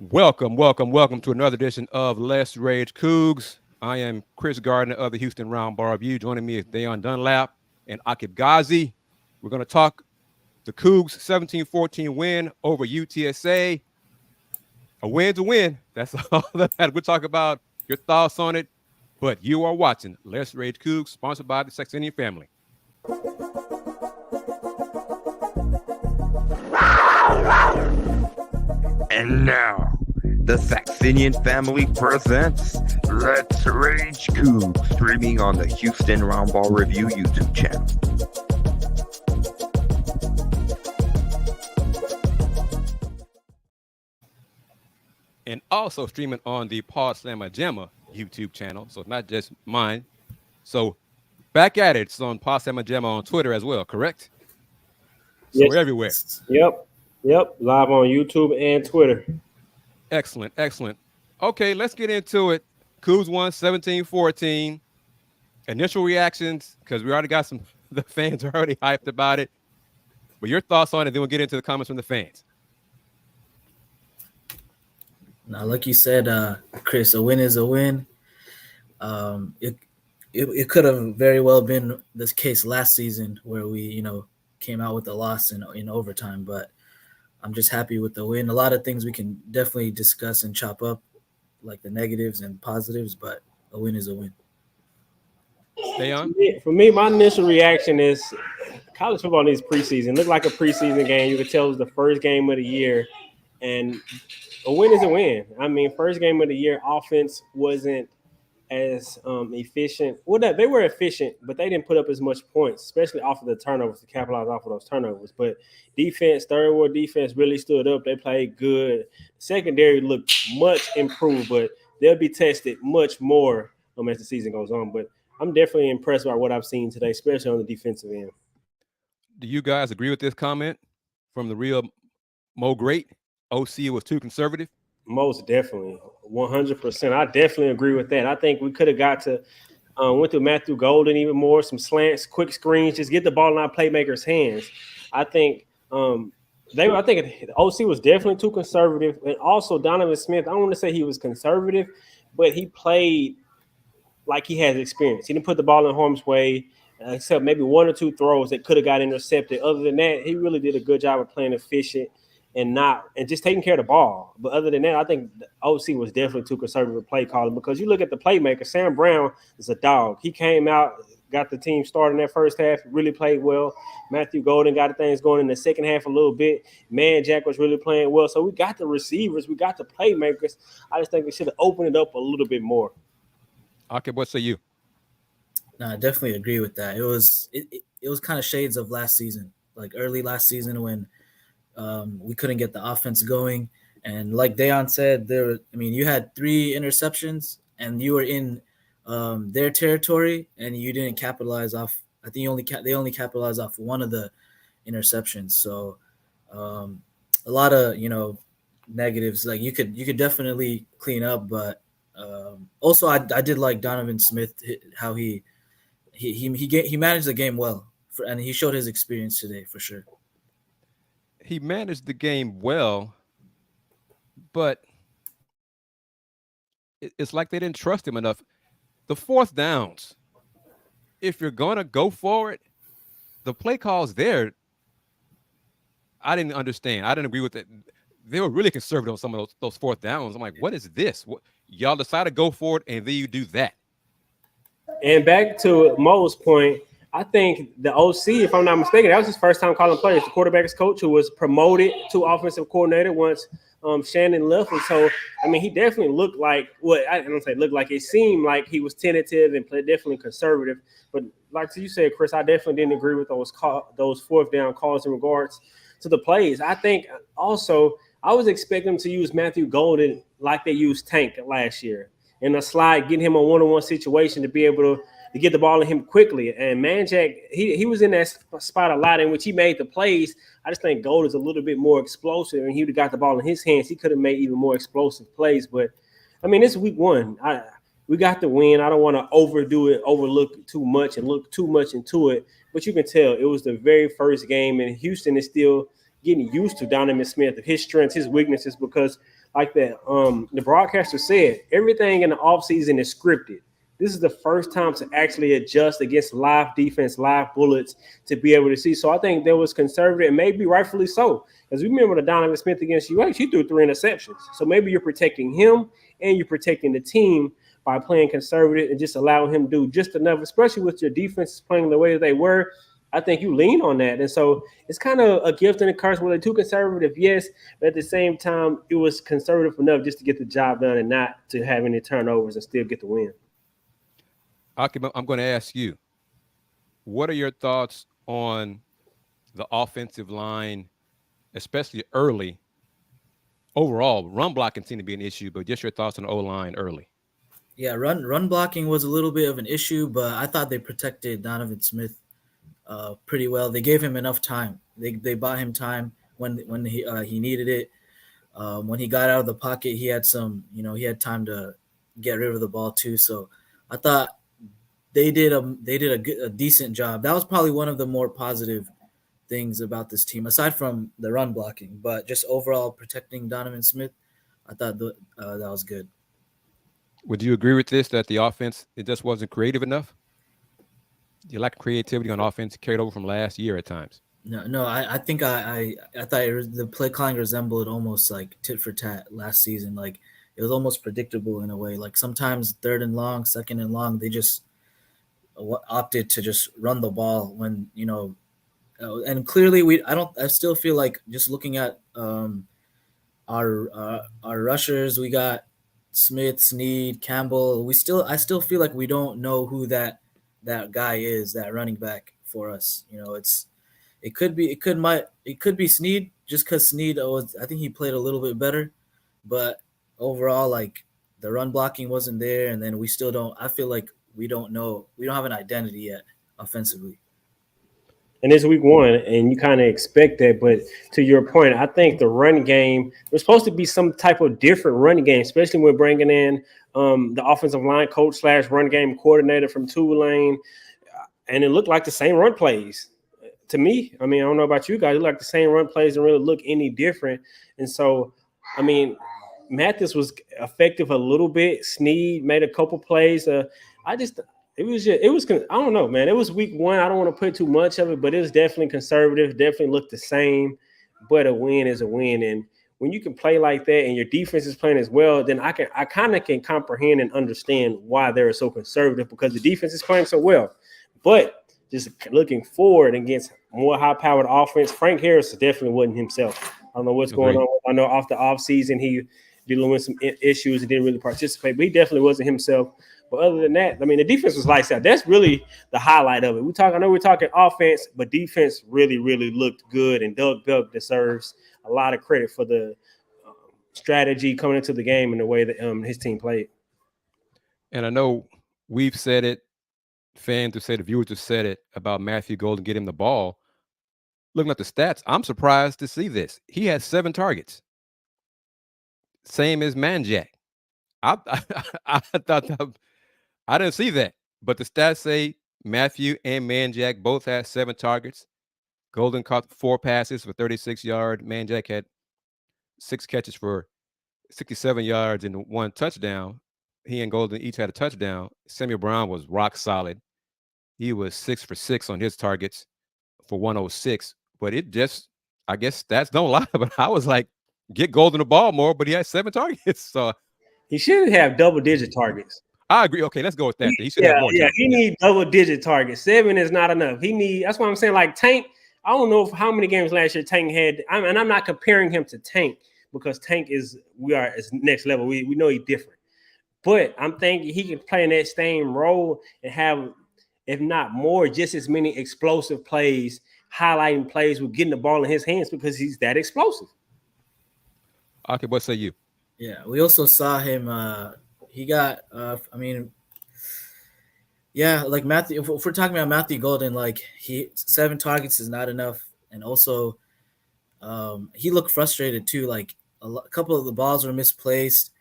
Welcome to another edition of Let's Rage Coogs. I am Kris Gardner of the Houston Round Bar Review. Joining me is Dunlap and Aqib Gazi. We're going to talk the Cougs 17-14 win over UTSA. A win's a win. That's all that we'll talk about. Your thoughts on it. But you are watching Let's Rage Cougs, sponsored by the Saxenian family. And now, the Saxenian family presents Let's Rage Coogs, streaming on the Houston Round Ball Review YouTube channel. And also streaming on the Pod Slamma Jamma YouTube channel. So it's not just mine. So back at it. It's on Pod Slamma Jamma on Twitter as well, correct? So yes. We're everywhere. Yep. Live on YouTube and Twitter. Excellent. Okay, let's get into it. Cougs won 17-14. Initial reactions, because we already got the fans are already hyped about it. But your thoughts on it, then we'll get into the comments from the fans. Now, like you said, Kris, a win is a win. It could have very well been this case last season where we, came out with a loss in overtime. But I'm just happy with the win. A lot of things we can definitely discuss and chop up, like the negatives and positives, but a win is a win. Stay on. For me, my initial reaction is college football needs preseason. It looked like a preseason game. You could tell it was the first game of the year, and a win is a win. I mean, first game of the year, offense wasn't as efficient. Well, they were efficient, but they didn't put up as much points, especially off of the turnovers, to capitalize off of those turnovers. But defense, third ward defense really stood up. They played good. Secondary looked much improved, but they'll be tested much more as the season goes on. But I'm definitely impressed by what I've seen today, especially on the defensive end. Do you guys agree with this comment from the real Mo Great? OC was too conservative? Most definitely, 100%. I definitely agree with that. I think we could have got to went to Matthew Golden even more, some slants, quick screens, just get the ball in our playmakers' hands. I think the OC was definitely too conservative, and also Donovan Smith. I don't want to say he was conservative, but he played like he has experience. He didn't put the ball in harm's way, except maybe one or two throws that could have got intercepted. Other than that, he really did a good job of playing efficient and just taking care of the ball. But other than that, I think the OC was definitely too conservative play calling, because you look at the playmaker, Sam Brown is a dog. He came out, got the team started in that first half, really played well. Matthew Golden got things going in the second half a little bit. Man, Jack was really playing well. So we got the receivers, we got the playmakers. I just think we should have opened it up a little bit more. Okay, what say you? No, I definitely agree with that. It was kind of shades of last season, like early last season when we couldn't get the offense going. And like Dayon said, you had 3 interceptions and you were in their territory and you didn't capitalize off. I think they only capitalized off one of the interceptions. So a lot of, negatives, like you could definitely clean up. But also I did like Donovan Smith, how he managed the game well, and he showed his experience today for sure. He managed the game well, but it's like they didn't trust him enough. The fourth downs, if you're going to go for it, the play calls there, I didn't understand. I didn't agree with it. They were really conservative on some of those fourth downs. I'm like, what is this? Y'all decide to go for it, and then you do that. And back to Mo's point, I think the OC, if I'm not mistaken, that was his first time calling plays. The quarterback's coach, who was promoted to offensive coordinator once Shannon left. And so, he definitely looked like I don't say looked like. It seemed like he was tentative and definitely conservative. But like you said, Kris, I definitely didn't agree with those fourth down calls in regards to the plays. I think also I was expecting them to use Matthew Golden like they used Tank last year in a slide, getting him a one-on-one situation to be able to get the ball in him quickly. And Manjack, he was in that spot a lot in which he made the plays. I just think Gold is a little bit more explosive, and he would have got the ball in his hands. He could have made even more explosive plays. But, it's week one. We got the win. I don't want to overdo it, overlook too much and look too much into it. But you can tell it was the very first game, and Houston is still getting used to Donovan Smith, his strengths, his weaknesses, because like that. The broadcaster said everything in the offseason is scripted. This is the first time to actually adjust against live defense, live bullets to be able to see. So I think there was conservative, and maybe rightfully so. Because we remember the Donovan Smith against UH, he threw 3 interceptions. So maybe you're protecting him and you're protecting the team by playing conservative and just allowing him to do just enough, especially with your defense playing the way that they were. I think you lean on that. And so it's kind of a gift and a curse. Were they too conservative? Yes. But at the same time, it was conservative enough just to get the job done and not to have any turnovers and still get the win. Aqib, I'm going to ask you, what are your thoughts on the offensive line, especially early? Overall, run blocking seemed to be an issue, but just your thoughts on the O-line early. Yeah, run blocking was a little bit of an issue, but I thought they protected Donovan Smith pretty well. They gave him enough time. They bought him time when he needed it. When he got out of the pocket, he had time to get rid of the ball too. So I thought they did a decent job. That was probably one of the more positive things about this team, aside from the run blocking, but just overall protecting Donovan Smith. I thought that was good. Would you agree with this, that the offense, it just wasn't creative enough? You lack creativity on offense carried over from last year at times. No, I think I thought the play calling resembled almost like tit for tat last season. Like it was almost predictable in a way. Like sometimes 3rd and long, 2nd and long, they just opted to just run the ball when, and clearly I still feel like just looking at our rushers, we got Smith, Snead, Campbell. I still feel like we don't know who that guy is, that running back for us. It could be Snead, just because Snead I think he played a little bit better, but overall, like the run blocking wasn't there, and then we still don't. I feel like we don't have an identity yet offensively. And it's week 1, and you kind of expect that. But to your point, I think the run game, there's supposed to be some type of different running game, especially when bringing in the offensive line coach / run game coordinator from Tulane. And it looked like the same run plays to me. I mean, I don't know about you guys. It looked like the same run plays didn't really look any different. And so, I mean, Mathis was effective a little bit. Snead made a couple plays. I don't know, man. It was week 1. I don't want to put too much of it, but it was definitely conservative. Definitely looked the same, but a win is a win. And when you can play like that and your defense is playing as well, then I kind of can comprehend and understand why they're so conservative, because the defense is playing so well. But just looking forward against more high-powered offense, Frank Harris definitely wasn't himself. I don't know what's going on. I know off the offseason he dealing with some issues and didn't really participate, but he definitely wasn't himself. But other than that, I mean, the defense was lights out. That's really the highlight of it. I know we're talking offense, but defense really, really looked good, and Doug Belk deserves a lot of credit for the strategy coming into the game and the way that his team played. And I know we've said it, fans have said it, viewers have said it about Matthew Golden getting the ball. Looking at the stats, I'm surprised to see this. He has 7 targets, same as Manjack. I thought that. I didn't see that, but the stats say Matthew and Manjack both had 7 targets. Golden caught 4 passes for 36 yards. Manjack had 6 catches for 67 yards and 1 touchdown. He and Golden each had a touchdown. Samuel Brown was rock solid. He was 6 for 6 on his targets for 106. But it just, I guess stats don't lie. But I was like, get Golden the ball more, but he had 7 targets. So he should have double-digit targets. I agree. Okay, let's go with that. He should have more. Yeah, he needs double-digit targets. 7 is not enough. That's why I'm saying, like Tank. I don't know how many games last year Tank had. And I'm not comparing him to Tank, because Tank is next level. We know he's different. But I'm thinking he can play in that same role and have, if not more, just as many explosive plays, highlighting plays with getting the ball in his hands, because he's that explosive. Okay, what say you? Yeah, we also saw him. He got, like Matthew. If we're talking about Matthew Golden, like 7 targets is not enough, and also, he looked frustrated too. Like a couple of the balls were misplaced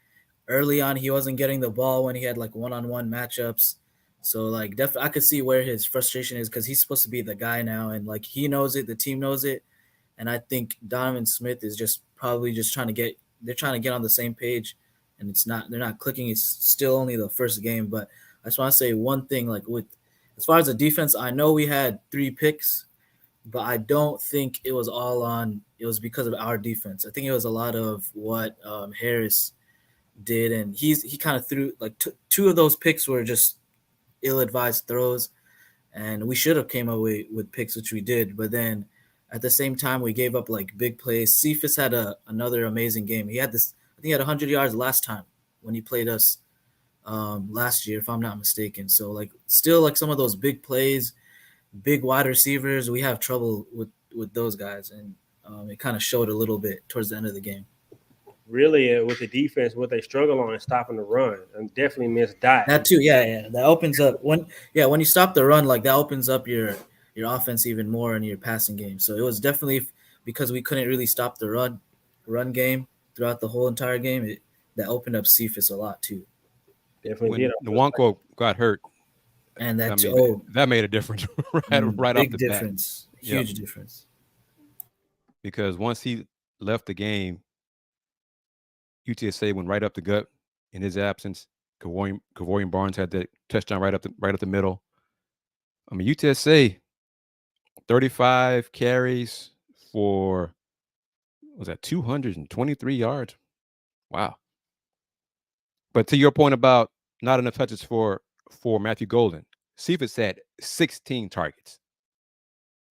early on. He wasn't getting the ball when he had like one-on-one matchups. So like, definitely, I could see where his frustration is, because he's supposed to be the guy now, and like he knows it, the team knows it, and I think Donovan Smith is just probably just trying to get they're trying to get on the same page, and they're not clicking. It's still only the first game, but I just want to say one thing, like with as far as the defense, I know we had 3 picks, but I don't think it was all on. It was because of our defense. I think it was a lot of what Harris did, and he kind of threw like 2 of those picks were just ill-advised throws, and we should have came away with picks, which we did. But then at the same time, we gave up like big plays. Cephas had another amazing game. He had this. I think he had 100 yards last time when he played us last year, if I'm not mistaken. So like still like some of those big plays, big wide receivers, we have trouble with those guys, and it kind of showed a little bit towards the end of the game. Really, with the defense, what they struggle on is stopping the run, and definitely miss Dot. That too, yeah. That opens up when you stop the run, like that opens up your offense even more in your passing game. So it was definitely because we couldn't really stop the run game throughout the whole entire game. That opened up Cephas a lot too. Definitely when did. Nwankwo got hurt, And that that made a difference right off the big difference, bat. Huge difference. Because once he left the game, UTSA went right up the gut in his absence. Kavorian Barnes had that touchdown right up the middle. I mean, UTSA 35 carries for 223 yards. Wow. But to your point about not enough touches for Matthew Golden, Cephas had 16 targets.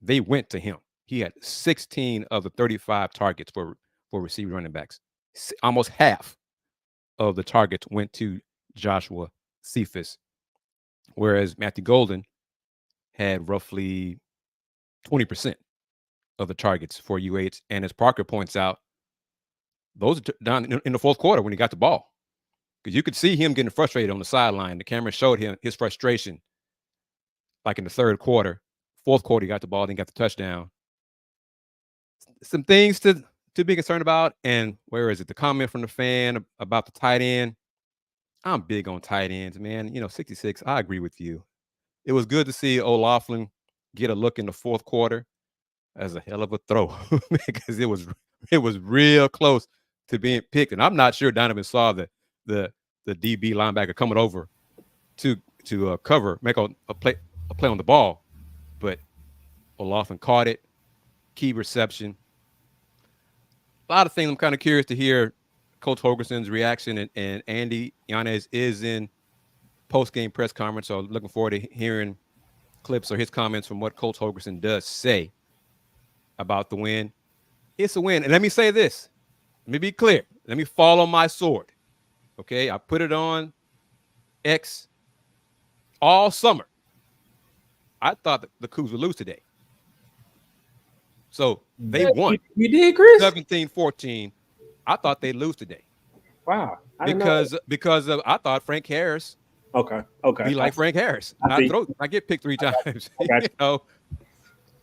They went to him. He had 16 of the 35 targets for receiving running backs. Almost half of the targets went to Joshua Cephas, whereas Matthew Golden had roughly 20% of the targets for UH. And as Parker points out, those are down in the fourth quarter when he got the ball. Because you could see him getting frustrated on the sideline. The camera showed him his frustration, like in the third quarter. Fourth quarter, he got the ball, then got the touchdown. Some things to be concerned about. And where is it? The comment from the fan about the tight end. I'm big on tight ends, man. 66, I agree with you. It was good to see O'Loughlin get a look in the fourth quarter. As a hell of a throw because it was real close to being picked. And I'm not sure Donovan saw the DB linebacker coming over to cover, make a play on the ball. But O'Loughlin caught it. Key reception. A lot of things I'm kind of curious to hear Coach Holgerson's reaction, and Andy Yanez is in post-game press conference, so looking forward to hearing clips or his comments from what Coach Holgerson does say about the win. It's a win. And let me say this. Let me be clear. Let me fall on my sword. Okay? I put it on X all summer. I thought the Cougs would lose today. So they won. You did, Kris? 17-14. I thought they'd lose today. Wow. Because of I thought Frank Harris. Okay. Be like Frank Harris. I get picked 3 times.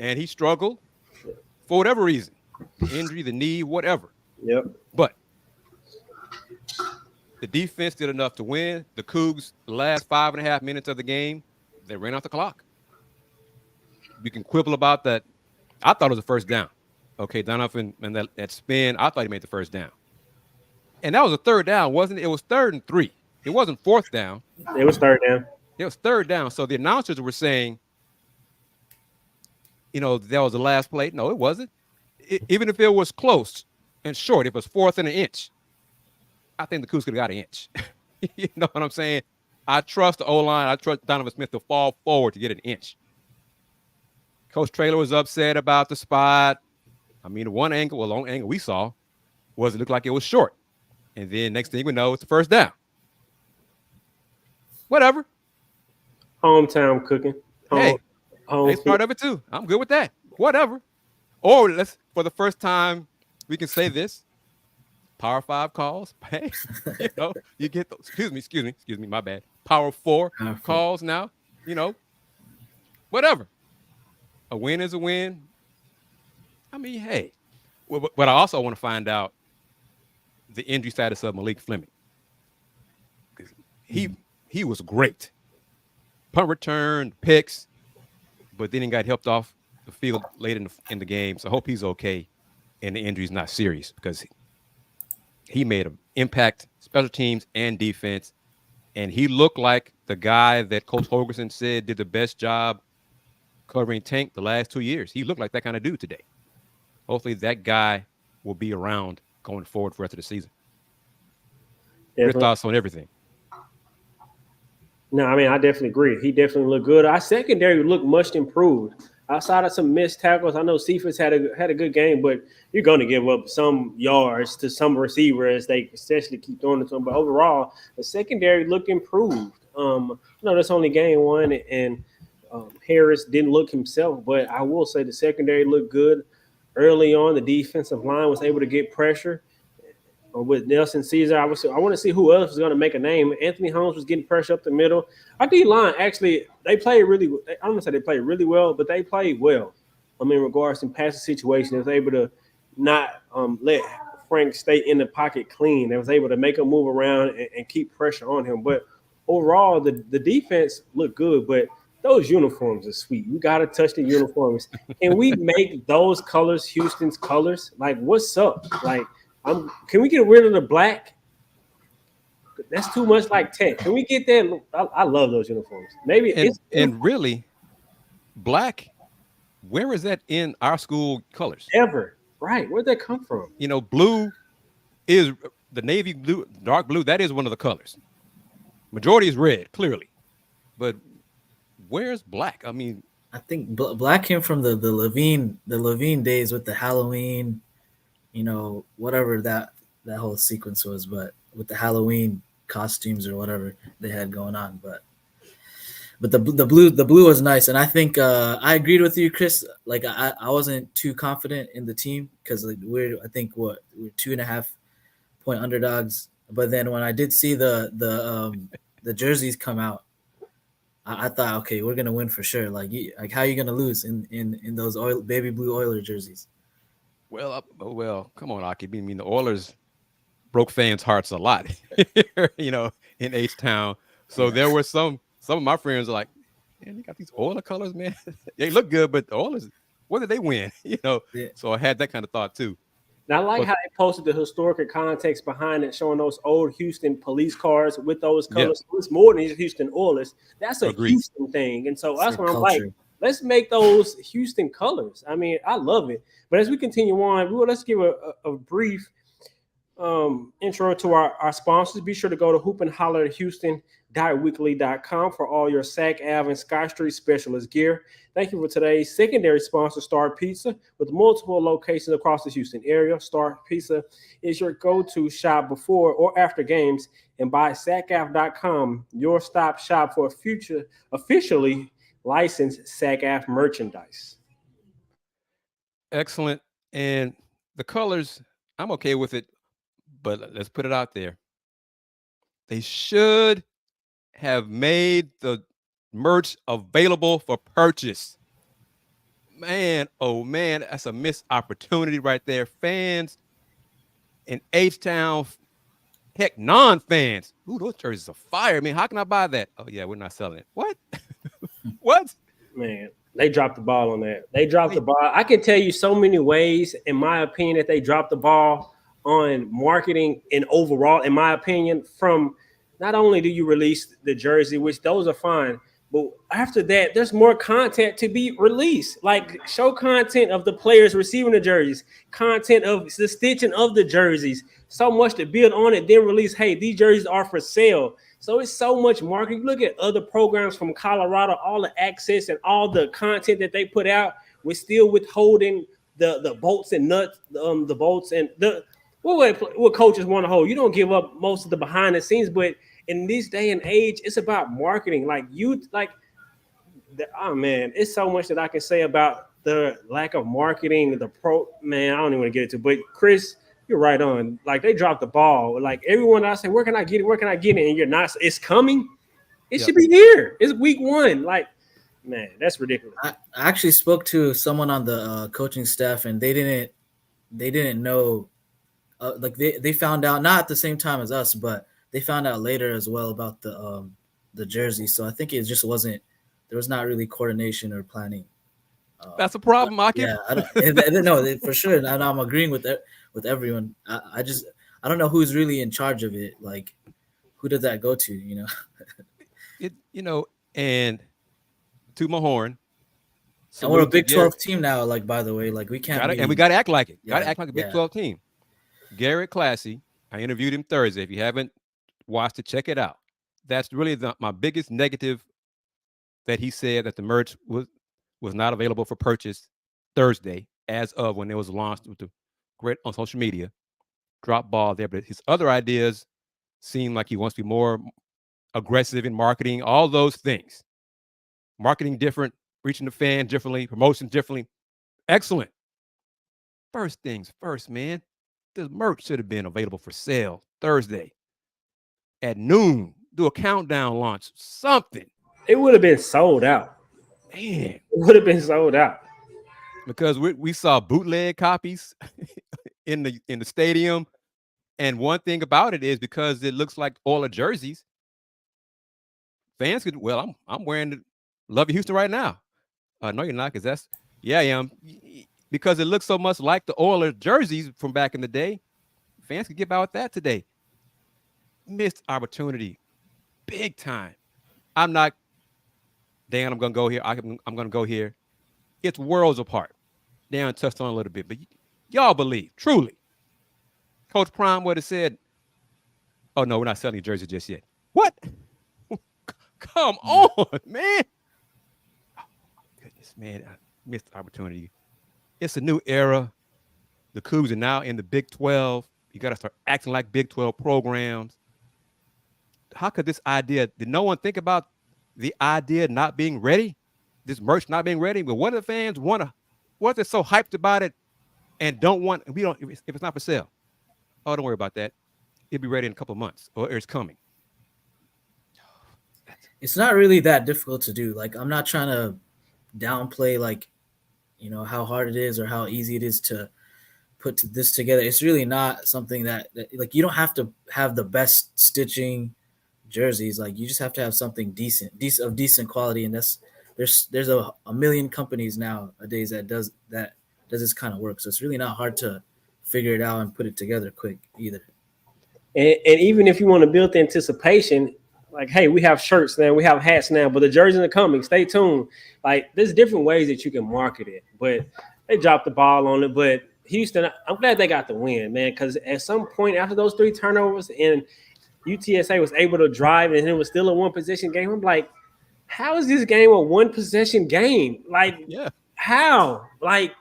And he struggled. For whatever reason, injury, the knee, whatever. Yep. But the defense did enough to win. The Cougs, the last 5.5 minutes of the game, they ran out the clock. You can quibble about that. I thought it was a first down. Okay, Donovan and that spin, I thought he made the first down. And that was a third down, wasn't it? It was 3rd and 3. It wasn't 4th down. It was 3rd down. It was 3rd down. So the announcers were saying, that was the last play. No, it wasn't. Even if it was close and short, if it was 4th and an inch, I think the Cougs could have got an inch. You know what I'm saying? I trust the O-line. I trust Donovan Smith to fall forward to get an inch. Coach Traylor was upset about the spot. I mean, the long angle we saw was it looked like it was short. And then next thing we know, it's the first down. Whatever. Hometown cooking. That's part of it too. I'm good with that. Whatever. Or for the first time, we can say this. Power 5 calls. Hey, you get those. Excuse me, my bad. Power 4 calls now. Whatever. A win is a win. I mean, hey. But I also want to find out the injury status of Malik Fleming. He was great. Punt return, picks, but then he got helped off the field late in the game. So I hope he's okay and the injury's not serious because He made an impact, special teams and defense. And he looked like the guy that Coach Holgerson said did the best job covering Tank the last 2 years. He looked like that kind of dude today. Hopefully that guy will be around going forward for the rest of the season. Your thoughts on everything? No, I mean, I definitely agree. He definitely looked good. Our secondary looked much improved. Outside of some missed tackles, I know Cephas had a good game, but you're going to give up some yards to some receivers. They essentially keep throwing it to them. But overall, the secondary looked improved. That's only game one, and Harris didn't look himself. But I will say the secondary looked good early on. The defensive line was able to get pressure. With Nelson Caesar, I want to see who else is going to make a name. Anthony Holmes was getting pressure up the middle. Our D-line, actually, they played really – I don't want to say they played really well, but they played well. In regards to passing situation. They was able to not let Frank stay in the pocket clean. They was able to make him move around and keep pressure on him. But overall, the defense looked good, but those uniforms are sweet. You got to touch the uniforms. Can we make those colors Houston's colors? Like, what's up? Like, can we get rid of the black? That's too much like Tech. Can we get that? I love those uniforms. Maybe and really, black. Where is that in our school colors? Ever right? Where'd that come from? Blue is the navy blue, dark blue. That is one of the colors. Majority is red, clearly, but where's black? I mean, I think black came from the Levine days with the Halloween. Whatever that whole sequence was, but with the Halloween costumes or whatever they had going on, but the blue was nice, and I think I agreed with you, Chris. Like I wasn't too confident in the team because we're 2.5 point underdogs, but then when I did see the jerseys come out, I thought, okay, we're gonna win for sure. Like how are you gonna lose in those baby blue Oiler jerseys? Well, come on, Aqib. I mean, the Oilers broke fans' hearts a lot, in H-Town. So there were some of my friends are like, man, they got these Oiler colors, man. They look good, but the Oilers, what did they win? Yeah. So I had that kind of thought too. Now, I like how they posted the historical context behind it, showing those old Houston police cars with those colors. Yeah. It's more than just Houston Oilers. That's a Houston thing. And so that's what I'm like, let's make those Houston colors. I mean, I love it. But as we continue on, let's give a brief intro to our sponsors. Be sure to go to hoopandhollerhouston.weekly.com for all your Sac Ave and Scott Street specialist gear. Thank you for today's secondary sponsor, Star Pizza, with multiple locations across the Houston area. Star Pizza is your go-to shop before or after games, and by SacAv.com, your stop shop for future officially licensed SacAv merchandise. Excellent. And the colors, I'm okay with it, but let's put it out there. They should have made the merch available for purchase. Man, oh man, that's a missed opportunity right there. Fans in H-Town, heck, non-fans. Ooh, those jerseys are fire. I mean, how can I buy that? Oh yeah, we're not selling it. What? What? Man, they dropped the ball on that. They dropped the ball. I can tell you so many ways, in my opinion, that they dropped the ball on marketing and overall, in my opinion, from not only do you release the jersey, which those are fine, but after that, there's more content to be released. Like, show content of the players receiving the jerseys, content of the stitching of the jerseys, so much to build on it, then release, hey, these jerseys are for sale. So it's so much marketing. Look at other programs from Colorado, all the access and all the content that they put out. We're still withholding the bolts and nuts, the bolts and what coaches want to hold. You don't give up most of the behind the scenes, but in this day and age, it's about marketing. It's so much that I can say about the lack of marketing. I don't even want to get into it. But Kris, you're right on. Like, they dropped the ball. Like, everyone I say, where can I get it? Where can I get it? And you're not. It's coming. It should be here. It's week 1. Like, man, that's ridiculous. I actually spoke to someone on the coaching staff, and they didn't know. They found out not at the same time as us, but they found out later as well about the jersey. So I think it just wasn't. There was not really coordination or planning. That's a problem, Aqib. Yeah, no, for sure. And I'm agreeing with everyone. I I don't know who's really in charge of it. Like, who does that go to? And to my horn. And we're a Big 12 team now. Like, by the way, like we can't. And we got to act like it. Got to Yeah, act like a Big yeah. 12 team. Garrett Classy. I interviewed him Thursday. If you haven't watched it, check it out. That's really my biggest negative. That he said that the merch was not available for purchase Thursday, as of when it was launched with the great on social media. Drop ball there, but his other ideas seem like he wants to be more aggressive in marketing. All those things, marketing different, reaching the fan differently, promotions differently. Excellent. First things first, man. The merch should have been available for sale Thursday at noon. Do a countdown launch, something. It would have been sold out. Man, It would have been sold out. because we saw bootleg copies in the stadium, and one thing about it is because it looks like Oiler jerseys, fans could. Well, I'm wearing the Love You Houston right now. No, you're not, because I am, because it looks so much like the Oiler jerseys from back in the day. Fans could get by with that today. Missed opportunity, big time. I'm not. Dan, I'm going to go here. I'm going to go here. It's worlds apart. Dan touched on a little bit, but y'all believe, truly. Coach Prime would have said, oh, no, we're not selling jerseys just yet. What? Come on, man. Oh, goodness, man. I missed the opportunity. It's a new era. The Cougs are now in the Big 12. You got to start acting like Big 12 programs. How could this idea, did no one think about the idea not being ready, this merch not being ready? But what if the fans what they're so hyped about it and if it's not for sale? Oh, don't worry about that. It'll be ready in a couple of months, or it's coming. It's not really that difficult to do. Like, I'm not trying to downplay, like, how hard it is or how easy it is to put this together. It's really not something that like, you don't have to have the best stitching jerseys. Like, you just have to have something of decent quality, and there's a million companies nowadays that does this kind of work. So it's really not hard to figure it out and put it together quick either. And even if you want to build the anticipation, like, hey, we have shirts now, we have hats now, but the jerseys are coming. Stay tuned. Like, there's different ways that you can market it, but they dropped the ball on it. But Houston, I'm glad they got the win, man, because at some point after those 3 turnovers and UTSA was able to drive and it was still a one-possession game, I'm like, how is this game a one-possession game? Like, Yeah. How? Like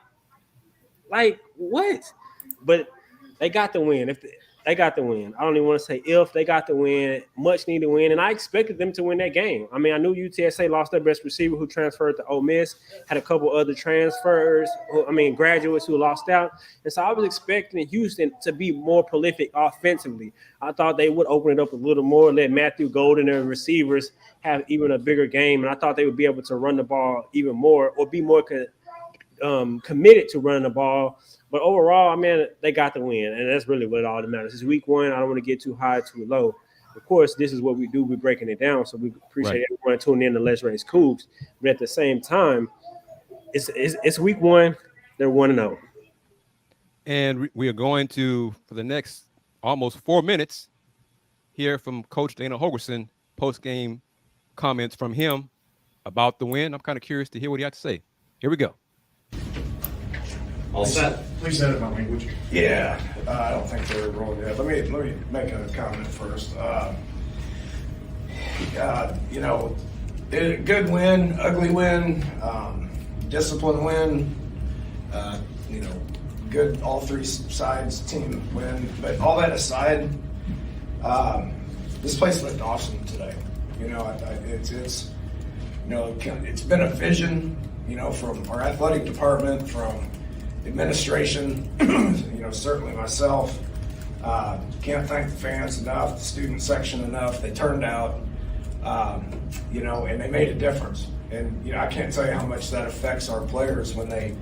what? But they got the win. They got the win. I don't even want to say if they got the win, much needed win, and I expected them to win that game. I mean, I knew UTSA lost their best receiver who transferred to Ole Miss, had a couple other transfers, graduates who lost out, and so I was expecting Houston to be more prolific offensively. I thought they would open it up a little more, let Matthew Golden and receivers have even a bigger game, and I thought they would be able to run the ball even more or be more committed to running the ball. But overall, I mean, they got the win, and that's really what all that matters. It's week 1. I don't want to get too high, too low. Of course, this is what we do. We're breaking it down, so we appreciate everyone tuning in to Let's Raise Coogs. But at the same time, it's week 1. They're 1-0. And we are going to, for the next almost 4 minutes, hear from Coach Dana Holgerson, post-game comments from him about the win. I'm kind of curious to hear what he had to say. Here we go. All set. Please edit my language. Yeah. I don't think they're rolling yet. Let me make a comment first. Good win, ugly win, disciplined win. Good all 3 sides team win. But all that aside, this place looked awesome today. It's been a vision, from our athletic department, from administration, certainly myself. Can't thank the fans enough, the student section enough. They turned out, and they made a difference. And I can't tell you how much that affects our players when they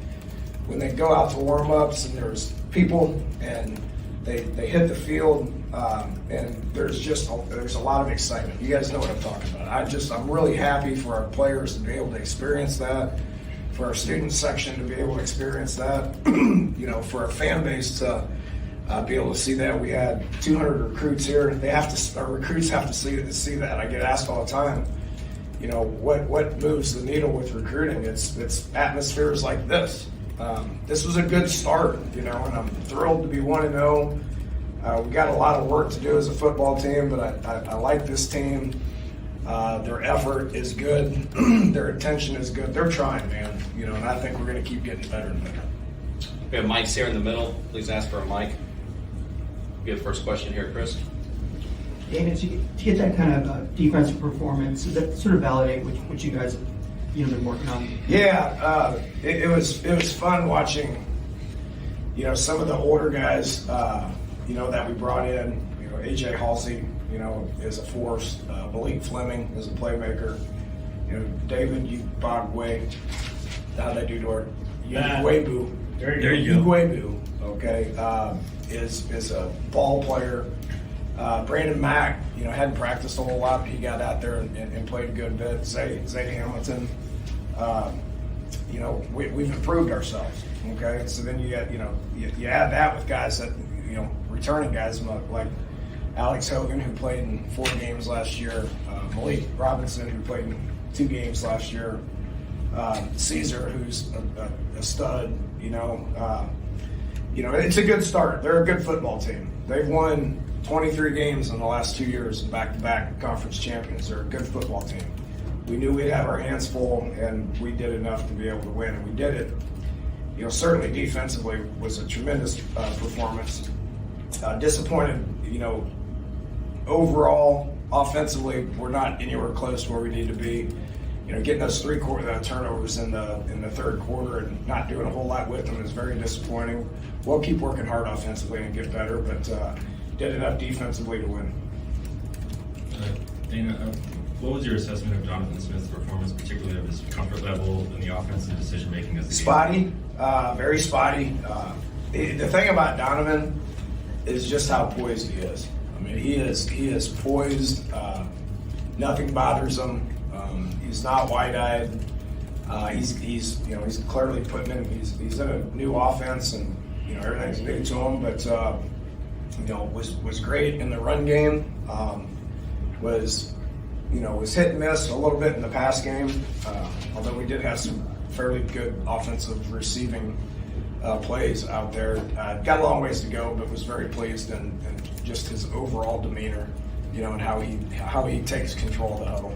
go out to warm-ups and there's people and they hit the field, and there's a lot of excitement. You guys know what I'm talking about. I'm really happy for our players to be able to experience that, for our student section to be able to experience that, for our fan base to be able to see that. We had 200 recruits here. Our recruits have to see that. I get asked all the time, you know, what moves the needle with recruiting? It's atmospheres like this. This was a good start, you know, and I'm thrilled to be 1-0. We got a lot of work to do as a football team, but I like this team. Their effort is good. Their attention is good. They're trying, man, you know, and I think we're going to keep getting better and better. We have mics here in the middle. Please ask for a mic. We have the first question here, Kris. Yanez, to get that kind of defensive performance, does that sort of validate what you guys have been working on? Yeah, it was fun watching, you know, some of the older guys, you know, that we brought in. You know, AJ Halsey, you know, is a force. Malik Fleming is a playmaker. You know, David Ugway, how they do to our Ugwebu. There you go. Ugwebu, okay, is a ball player. Brandon Mack, you know, hadn't practiced a whole lot, but he got out there and played a good bit. Zay Hamilton, you know, we've improved ourselves, okay? So then you get, you know, you add that with guys that, you know, returning guys like Alex Hogan, who played in 4 games last year, Malik Robinson, who played in 2 games last year, Caesar, who's a stud, you know, it's a good start. They're a good football team. They've won 23 games in the last 2 years, back-to-back conference champions. They're a good football team. We knew we'd have our hands full, and we did enough to be able to win, and we did it. You know, certainly defensively was a tremendous performance. Disappointed, you know, overall, offensively, we're not anywhere close to where we need to be. You know, getting those 3 turnovers in the third quarter and not doing a whole lot with them is very disappointing. We'll keep working hard offensively and get better, but did enough defensively to win. Dana, what was your assessment of Jonathan Smith's performance, particularly of his comfort level in the offensive decision making as the spotty, very spotty. The thing about Donovan is just how poised he is. I mean, he is poised. Nothing bothers him. He's not wide-eyed. He's clearly putting in. He's in a new offense, and you know everything's new to him. But you know, was great in the run game. Was hit and miss a little bit in the pass game. Although we did have some fairly good offensive receiving plays out there. Got a long ways to go, but was very pleased and just his overall demeanor, you know, and how he takes control of the huddle.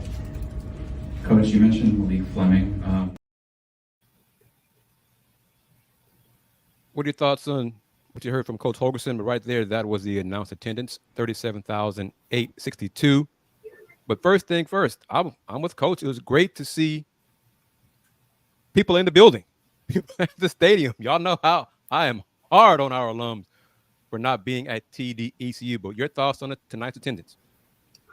Coach, you mentioned Malik Fleming. What are your thoughts on what you heard from Coach Holgerson? But right there, that was the announced attendance, 37,862. But first thing first, I'm with Coach. It was great to see people in the building, people at the stadium. Y'all know how I am hard on our alums for not being at TD-ECU. But your thoughts on tonight's attendance?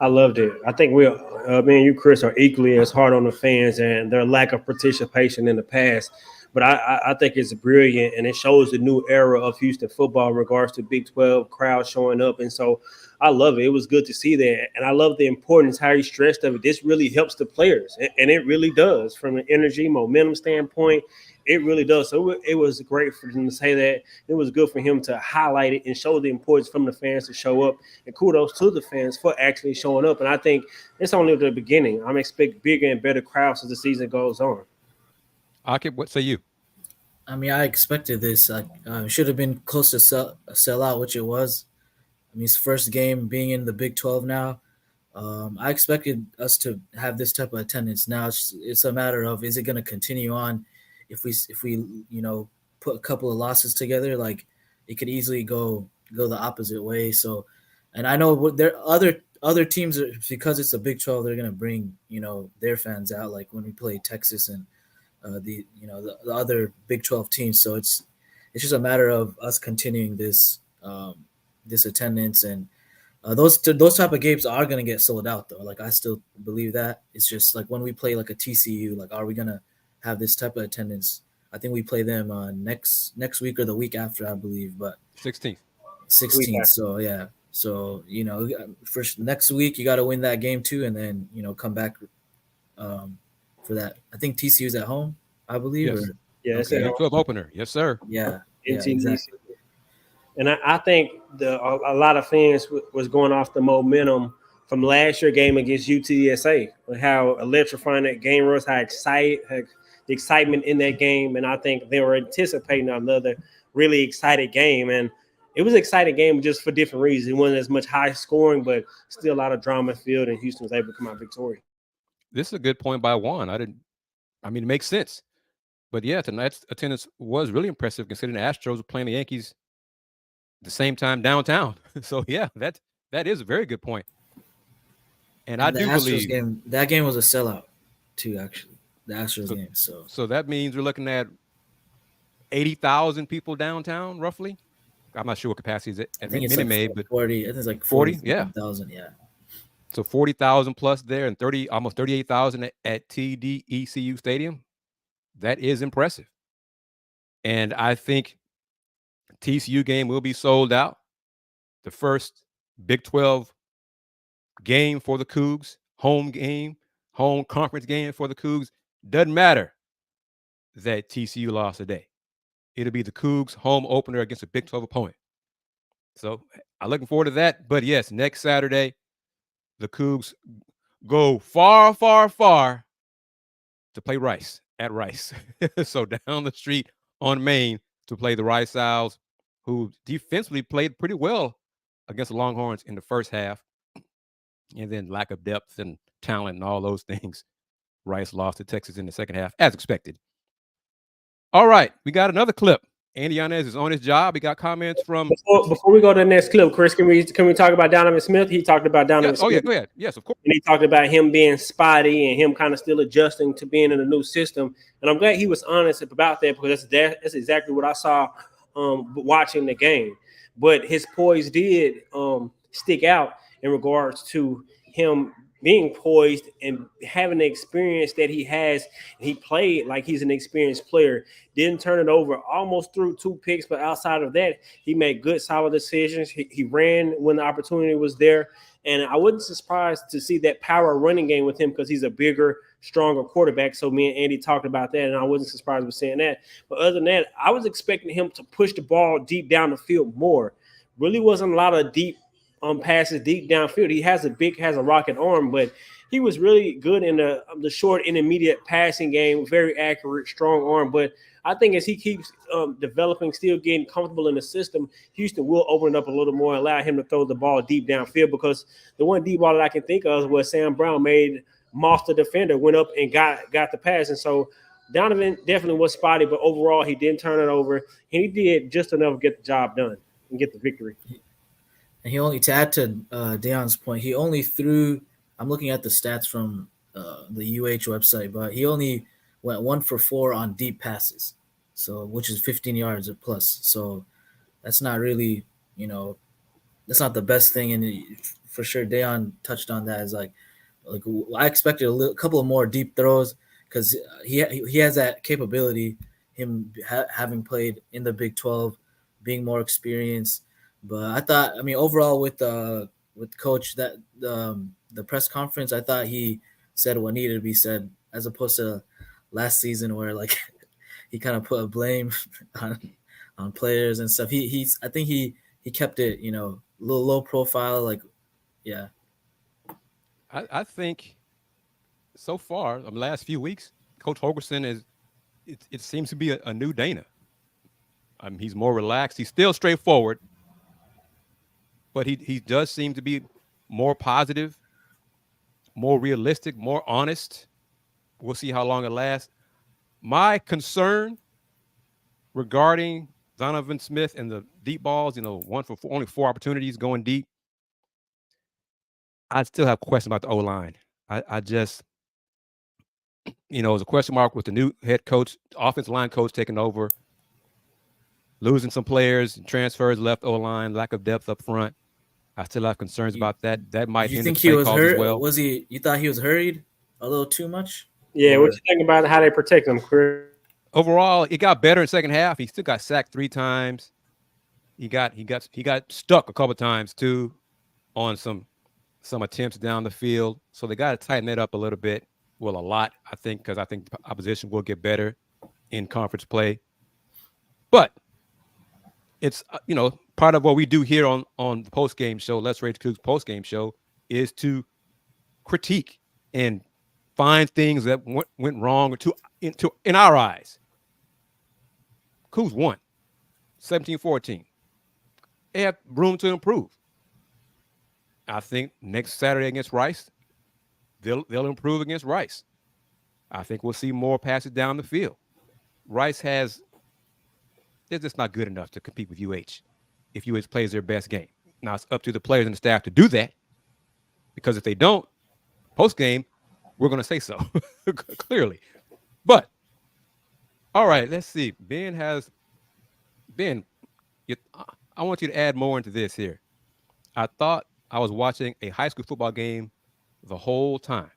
I loved it. I think me and you, Kris, are equally as hard on the fans and their lack of participation in the past. But I think it's brilliant, and it shows the new era of Houston football in regards to Big 12 crowd showing up. And so I love it. It was good to see that. And I love the importance, how he stressed of it. This really helps the players, and it really does from an energy, momentum standpoint. It really does. So it was great for him to say that. It was good for him to highlight it and show the importance from the fans to show up. And kudos to the fans for actually showing up. And I think it's only the beginning. I'm expecting bigger and better crowds as the season goes on. Aqib, what say you? I mean, I expected this. Should have been close to sell out, which it was. I mean, his first game being in the Big 12 now. I expected us to have this type of attendance. Now it's a matter of, is it going to continue on? If we put a couple of losses together, like it could easily go the opposite way. So, and I know there are other teams, because it's a Big 12, they're gonna bring their fans out, like when we play Texas and the other Big 12 teams. So it's just a matter of us continuing this attendance, and those type of games are gonna get sold out though. Like I still believe that. It's just like when we play like a TCU, like are we gonna have this type of attendance? I think we play them next week or the week after, I believe, but 16th. So yeah. So first next week you got to win that game too, and then come back for that. I think TCU's at home, I believe. Yes. Yeah, it's Big 12 opener. Yes, sir. Yeah, exactly. And I think a lot of fans was going off the momentum from last year's game against UTSA, how electrifying that game was, how the excitement in that game. And I think they were anticipating another really excited game. And it was an exciting game just for different reasons. It wasn't as much high scoring, but still a lot of drama in the field, and Houston was able to come out victorious. This is a good point by Juan. It makes sense. But yeah, tonight's attendance was really impressive considering the Astros were playing the Yankees the same time downtown. So yeah, that is a very good point. And I do believe that game was a sellout too, actually. The Astros game. So that means we're looking at 80,000 people downtown, roughly. I'm not sure what capacity is at Minute Maid, but 40. I think it's like 40. 40,000. Yeah. So 40,000 plus there, and almost 38,000 at TDECU Stadium. That is impressive. And I think TCU game will be sold out. The first Big 12 game for the Cougs, home conference game for the Cougs. Doesn't matter that TCU lost today. It'll be the Cougs home opener against a Big 12 opponent. So I'm looking forward to that. But yes, next Saturday, the Cougs go far, far, far to play Rice at Rice. So down the street on Main to play the Rice Owls, who defensively played pretty well against the Longhorns in the first half. And then lack of depth and talent and all those things. Rice lost to Texas in the second half, as expected. All right, we got another clip. Andy Yanez is on his job. We got comments from... Before we go to the next clip, Chris, can we talk about Donovan Smith? He talked about Donovan Smith. Oh, yeah, go ahead. Yes, of course. And he talked about him being spotty and him kind of still adjusting to being in a new system. And I'm glad he was honest about that, because that's exactly what I saw watching the game. But his poise did stick out in regards to him being poised and having the experience that he has. He played like he's an experienced player. Didn't turn it over. Almost threw 2 picks, but outside of that, he made good, solid decisions. He ran when the opportunity was there. And I wasn't surprised to see that power running game with him, because he's a bigger, stronger quarterback. So me and Andy talked about that, and I wasn't surprised with saying that. But other than that, I was expecting him to push the ball deep down the field more. Really wasn't a lot of deep passes deep downfield. He has a rocket arm, but he was really good in the short intermediate passing game. Very accurate, strong arm. But I think as he keeps developing, still getting comfortable in the system, Houston will open it up a little more and allow him to throw the ball deep downfield, because the one deep ball that I can think of was Sam Brown made moss the defender, went up and got the pass. And so Donovan definitely was spotty, but overall he didn't turn it over, and he did just enough to get the job done and get the victory. And he only, to add to Deion's point, he only threw, I'm looking at the stats from the UH website, but he only went 1 for 4 on deep passes, so which is 15 yards or plus. So that's not really, that's not the best thing. And for sure, Deion touched on that. Is like I expected a couple of more deep throws, because he has that capability, him having played in the Big 12, being more experienced. But I thought, overall with Coach, that the press conference, I thought he said what needed to be said, as opposed to last season where he kind of put a blame on players and stuff. I think he kept it, a little low profile. Yeah. I think so far, the last few weeks, Coach Holgorsen it seems to be a new Dana. He's more relaxed. He's still straightforward, but he does seem to be more positive, more realistic, more honest. We'll see how long it lasts. My concern regarding Donovan Smith and the deep balls, 1 for 4, only 4 opportunities going deep. I still have questions about the O-line. I just, it's a question mark with the new head coach, offensive line coach taking over, losing some players, transfers, left O-line, lack of depth up front. I still have concerns about that. That might hinder the play calls as well. You thought he was hurried a little too much? Yeah, what you think about how they protect him, Chris? Overall, it got better in the second half. He still got sacked 3 times. He got stuck a couple of times too on some attempts down the field. So they got to tighten that up a little bit. Well, a lot, I think, because I think the opposition will get better in conference play. But it's, part of what we do here on the post-game show, Let's Rage Coogs post-game show, is to critique and find things that went wrong in our eyes. Coogs won 17-14. They have room to improve. I think next Saturday against Rice, they'll improve against Rice. I think we'll see more passes down the field. Rice they're just not good enough to compete with UH if UH plays their best game. Now it's up to the players and the staff to do that, because if they don't, post game, we're going to say so clearly. But all right, let's see. Ben, I want you to add more into this here. I thought I was watching a high school football game the whole time.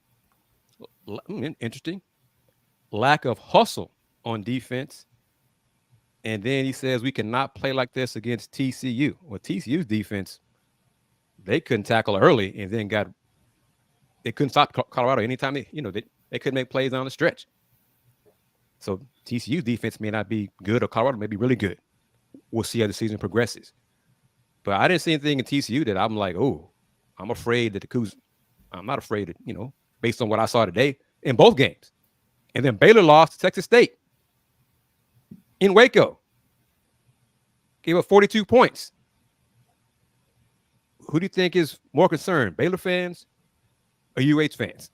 Interesting. Lack of hustle on defense. And then he says we cannot play like this against TCU. Well, TCU's defense, they couldn't tackle early, and then they couldn't stop Colorado anytime they couldn't make plays on the stretch. So TCU's defense may not be good, or Colorado may be really good. We'll see how the season progresses. But I didn't see anything in TCU that I'm like, oh, I'm afraid that the Cougs. I'm not afraid that, based on what I saw today in both games. And then Baylor lost to Texas State in Waco. Gave up 42 points. Who do you think is more concerned, Baylor fans or UH fans?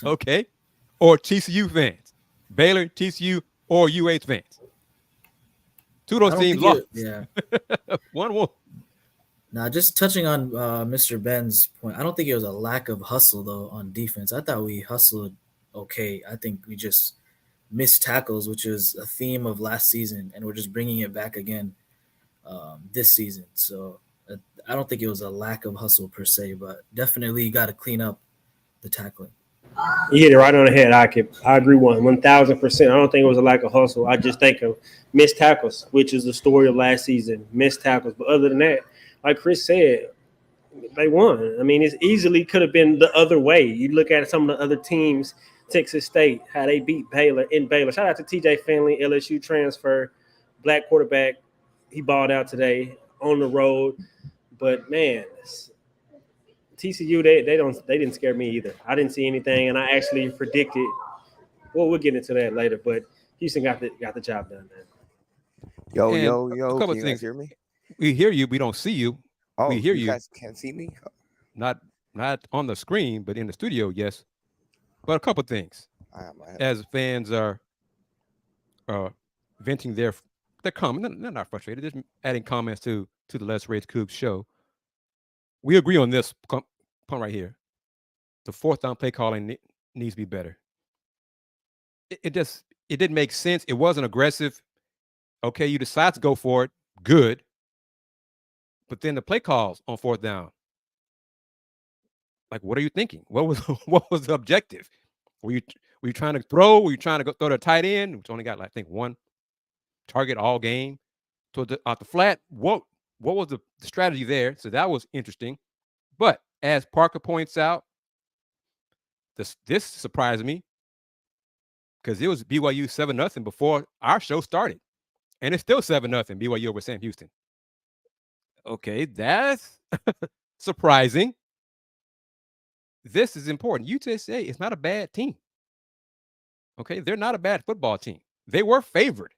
Okay. Or TCU fans? Baylor, TCU, or UH fans? Two of those teams lost. Yeah. 1-1. Now, just touching on Mr. Ben's point, I don't think it was a lack of hustle, though, on defense. I thought we hustled okay. I think we just missed tackles, which is a theme of last season, and we're just bringing it back again this season. So I don't think it was a lack of hustle per se, but definitely you got to clean up the tackling. You hit it right on the head, Aqib. I agree 1,000%. I don't think it was a lack of hustle. I just think of missed tackles, which is the story of last season, missed tackles. But other than that, like Kris said, they won. I mean, it easily could have been the other way. You look at some of the other teams, Texas State, how they beat Baylor in Baylor. Shout out to TJ Finley, LSU transfer, black quarterback. He balled out today on the road. But, man, TCU, they didn't scare me either. I didn't see anything, and I actually predicted. Well, we'll get into that later, but Houston got the job done, man. Yo, And yo, a yo. couple Can you things. guys hear me? We hear you. We don't see you. Oh, we hear you you. guys can't see me? Not on the screen, but in the studio, yes. But a couple things. As fans are venting their comments, they're not frustrated. Just adding comments to the Let's Rage Coogs show. We agree on this point right here. The fourth down play calling needs to be better. It didn't make sense. It wasn't aggressive. Okay, you decide to go for it. Good. But then the play calls on fourth down. Like, what are you thinking? What was the objective? Were you trying to throw? Were you trying to go throw to a tight end, which only got, I think, one target all game? Out the flat. What was the strategy there? So that was interesting. But as Parker points out, this surprised me because it was BYU 7-0 before our show started. And it's still 7-0 BYU over Sam Houston. Okay, that's surprising. This is important. UTSA is not a bad team. Okay, they're not a bad football team. They were favored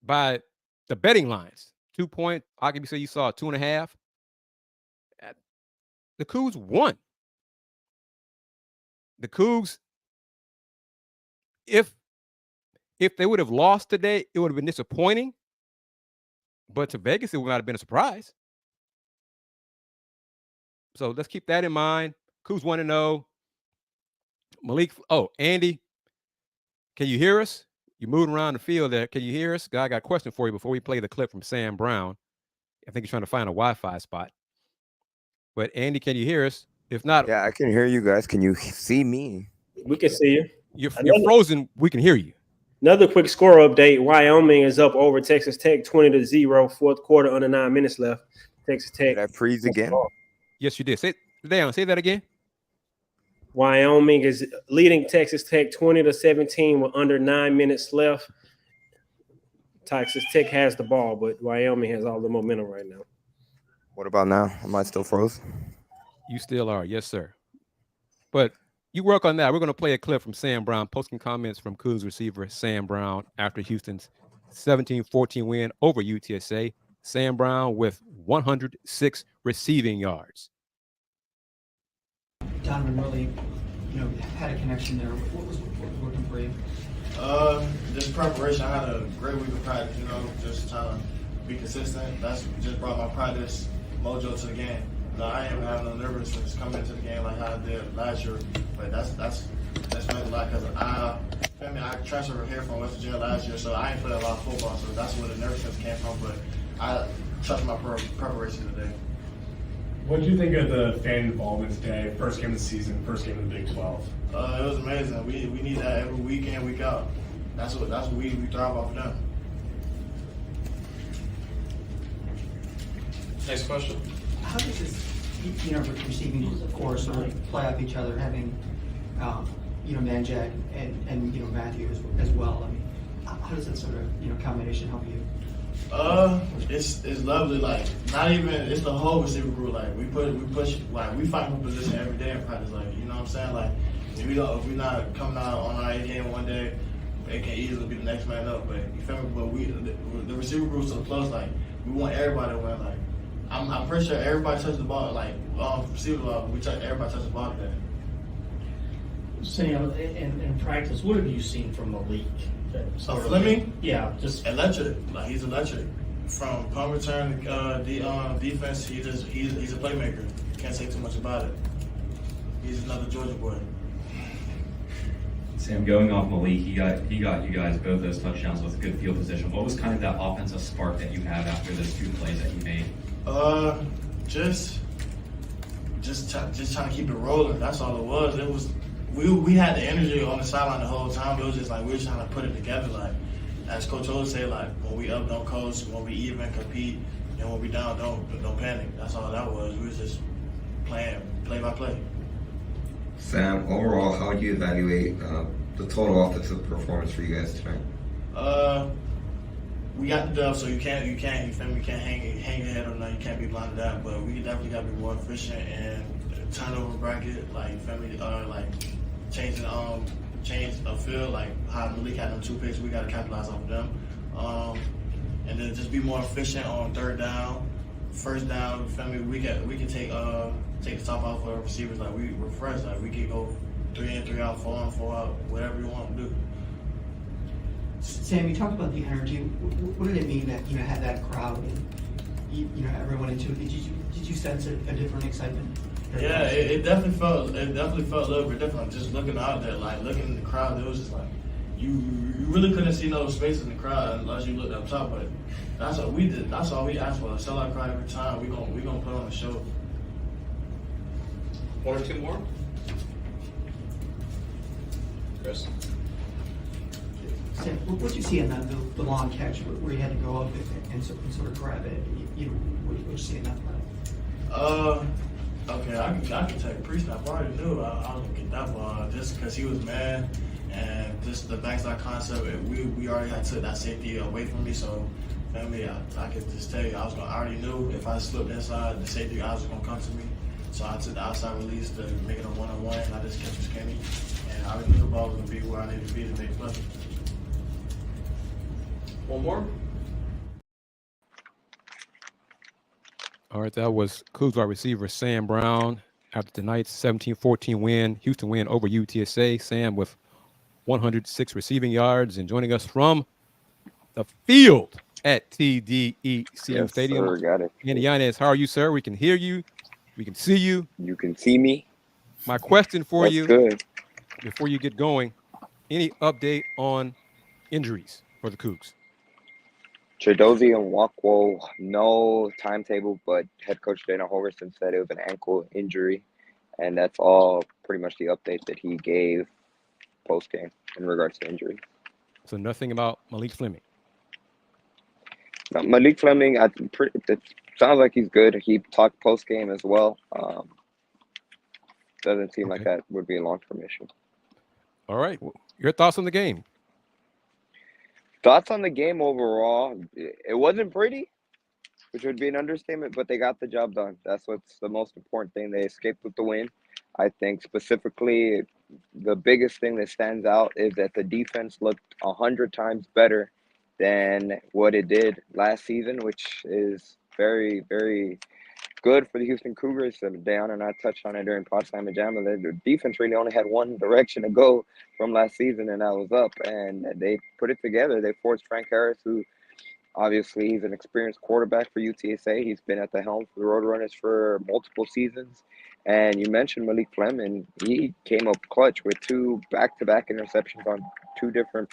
by the betting lines. 2 point. Aqib said you saw 2.5. The Cougs won. The Cougs, if they would have lost today, it would have been disappointing. But to Vegas, it would not have been a surprise. So let's keep that in mind. Cougs 1-0. Malik. Oh, Andy, can you hear us? You're moving around the field there. Can you hear us? I got a question for you before we play the clip from Sam Brown. I think he's trying to find a Wi-Fi spot. But Andy, can you hear us? If not, Yeah, I can hear you guys. Can you see me? We can see you. You're frozen. We can hear you. Another quick score update. Wyoming is up over Texas Tech 20-0, fourth quarter, under 9 minutes left. Texas Tech. Did I freeze again? Yes, you did. Say that again. Wyoming is leading Texas Tech 20-17 with under 9 minutes left. Texas Tech has the ball, but Wyoming has all the momentum right now. What about now? Am I still froze? You still are, yes, sir. But you work on that. We're going to play a clip from Sam Brown, posting comments from Coogs receiver Sam Brown after Houston's 17-14 win over UTSA. Sam Brown with 106 receiving yards. Donovan really, had a connection there. What was working for you? Just preparation. I had a great week of practice, just trying to be consistent. That's just brought my practice mojo to the game. I ain't having no nervousness coming into the game like how I did last year, but that's meant a lot because I transferred here from West Virginia last year, so I ain't played a lot of football, so that's where the nervousness came from. But I trust my preparation today. What did you think of the fan involvement today? First game of the season, first game of the Big 12. It was amazing. We need that every week in, week out. That's what we thrive off of them. Next question. How does this, receiving core sort of play off each other, having, Manjack and Matthew as well? I mean, how does that sort of, combination help you? It's lovely. Like, not even, it's the whole receiver group. Like, we push, like, we fight for position every day in practice. Like, you know what I'm saying? Like, if we're not coming out on our A game one day, it can easily be the next man up. But you feel me? But the receiver group so close. Like, we want everybody to win. Like, I'm pretty sure everybody touched the ball. Like, receiver ball, everybody touched the ball today. Sam, in practice, what have you seen from Malik? Fleming? Yeah, just electric. Like, he's electric. From punt return, defense, he's a playmaker. Can't say too much about it. He's another Georgia boy. Sam, going off Malik, he got you guys both those touchdowns with good field position. What was kind of that offensive spark that you had after those 2 plays that you made? Just trying to keep it rolling. That's all it was. It was we had the energy on the sideline the whole time. It was just like we were trying to put it together. Like, as Coach O say, like, when we up, don't coast. When we even, compete. And when we down, don't panic. That's all that was. We was just playing play by play. Sam, overall, how do you evaluate the total offensive performance for you guys tonight? We got the dub, so you can't you feel me? You can't hang your head on that. You can't be blind to that. But we definitely got to be more efficient and turnover bracket, like, you feel me? Like, change a field, like how Malik had them 2 picks. We got to capitalize off of them, and then just be more efficient on third down, first down. You feel me? We can take the top off of our receivers. Like, we're fresh. Like, we can go 3 in, 3 out, 4 in, 4 out, whatever you want to do. Sam, you talked about the energy. What did it mean that had that crowd and everyone into it? Did you sense a different excitement? Yeah, it definitely felt a little bit different. Just looking out there, like looking in the crowd, it was just like you really couldn't see no space in the crowd unless you looked up top. But that's what we did. That's all we asked for. Sell out crowd every time. We gonna put on a show. 1 or 2 more. Kris. Sam, what did you see in the long catch where you had to go up and sort of grab it? What did you see in that play? Okay, I can take pre-snap. I already knew I was gonna get that ball just because he was mad, and just the backslide concept. We already had took that safety away from me, so family, I could just tell you I already knew if I slipped inside, the safety was gonna come to me. So I took the outside release to make it a 1-on-1, and I just kept it skinny, and I already knew the ball was gonna be where I needed to be to make a play. 1 more. All right, that was Coogs wide receiver Sam Brown after tonight's 17-14 win, Houston win over UTSA. Sam with 106 receiving yards, and joining us from the field at TDECU Stadium. Sir, got it. And Yanez, how are you, sir? We can hear you. We can see you. You can see me. My question for That's you, good. before you get going, any update on injuries for the Cougs? Chidozie and Wakwo, no timetable, but head coach Dana Holgerson said it was an ankle injury, and that's all pretty much the update that he gave post-game in regards to injury. So nothing about Malik Fleming? Now, Malik Fleming, it sounds like he's good. He talked post-game as well. Doesn't seem like that would be a long-term issue. All right. Well, your thoughts on the game? Thoughts on the game overall? It wasn't pretty, which would be an understatement, but they got the job done. That's what's the most important thing. They escaped with the win. I think specifically the biggest thing that stands out is that the defense looked 100 times better than what it did last season, which is very, very good for the Houston Cougars. Dayan and I touched on it during Potsdam and Jamma. The defense really only had one direction to go from last season, and that was up. And they put it together. They forced Frank Harris, who obviously he's an experienced quarterback for UTSA. He's been at the helm for the Roadrunners for multiple seasons. And you mentioned Malik Fleming. He came up clutch with 2 back-to-back interceptions on 2 different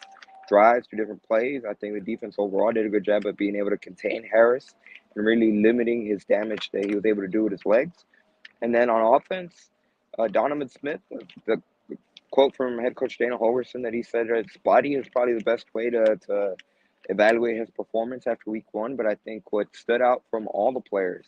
drives, 2 different plays. I think the defense overall did a good job of being able to contain Harris and really limiting his damage that he was able to do with his legs. And then on offense, Donovan Smith, the quote from head coach Dana Holgerson that he said spotty is probably the best way to evaluate his performance after week 1. But I think what stood out from all the players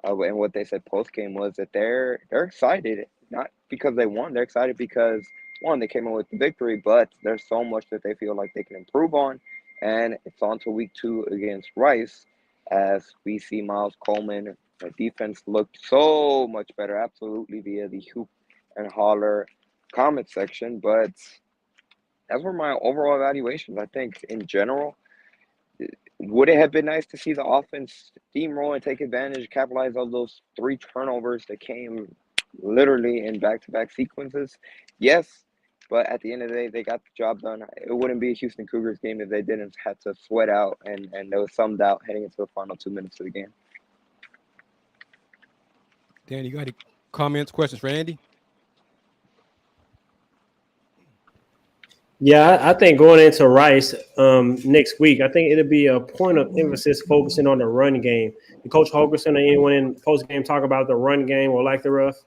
and what they said post-game was that they're excited, not because they won. They're excited because, one, they came in with the victory, but there's so much that they feel like they can improve on. And it's on to week 2 against Rice as we see Miles Coleman. The defense looked so much better, absolutely, via the hoop and holler comment section. But that's were my overall evaluations. I think in general, would it have been nice to see the offense steamroll and take advantage, capitalize on those 3 turnovers that came literally in back-to-back sequences? Yes, but at the end of the day, they got the job done. It wouldn't be a Houston Cougars game if they didn't have to sweat out, and there was some doubt heading into the final 2 minutes of the game. Dan, you got any comments, questions for Andy? Yeah, I think going into Rice next week, I think it'll be a point of emphasis focusing on the run game. Did Coach Holgerson or anyone in post game talk about the run game or like the rough?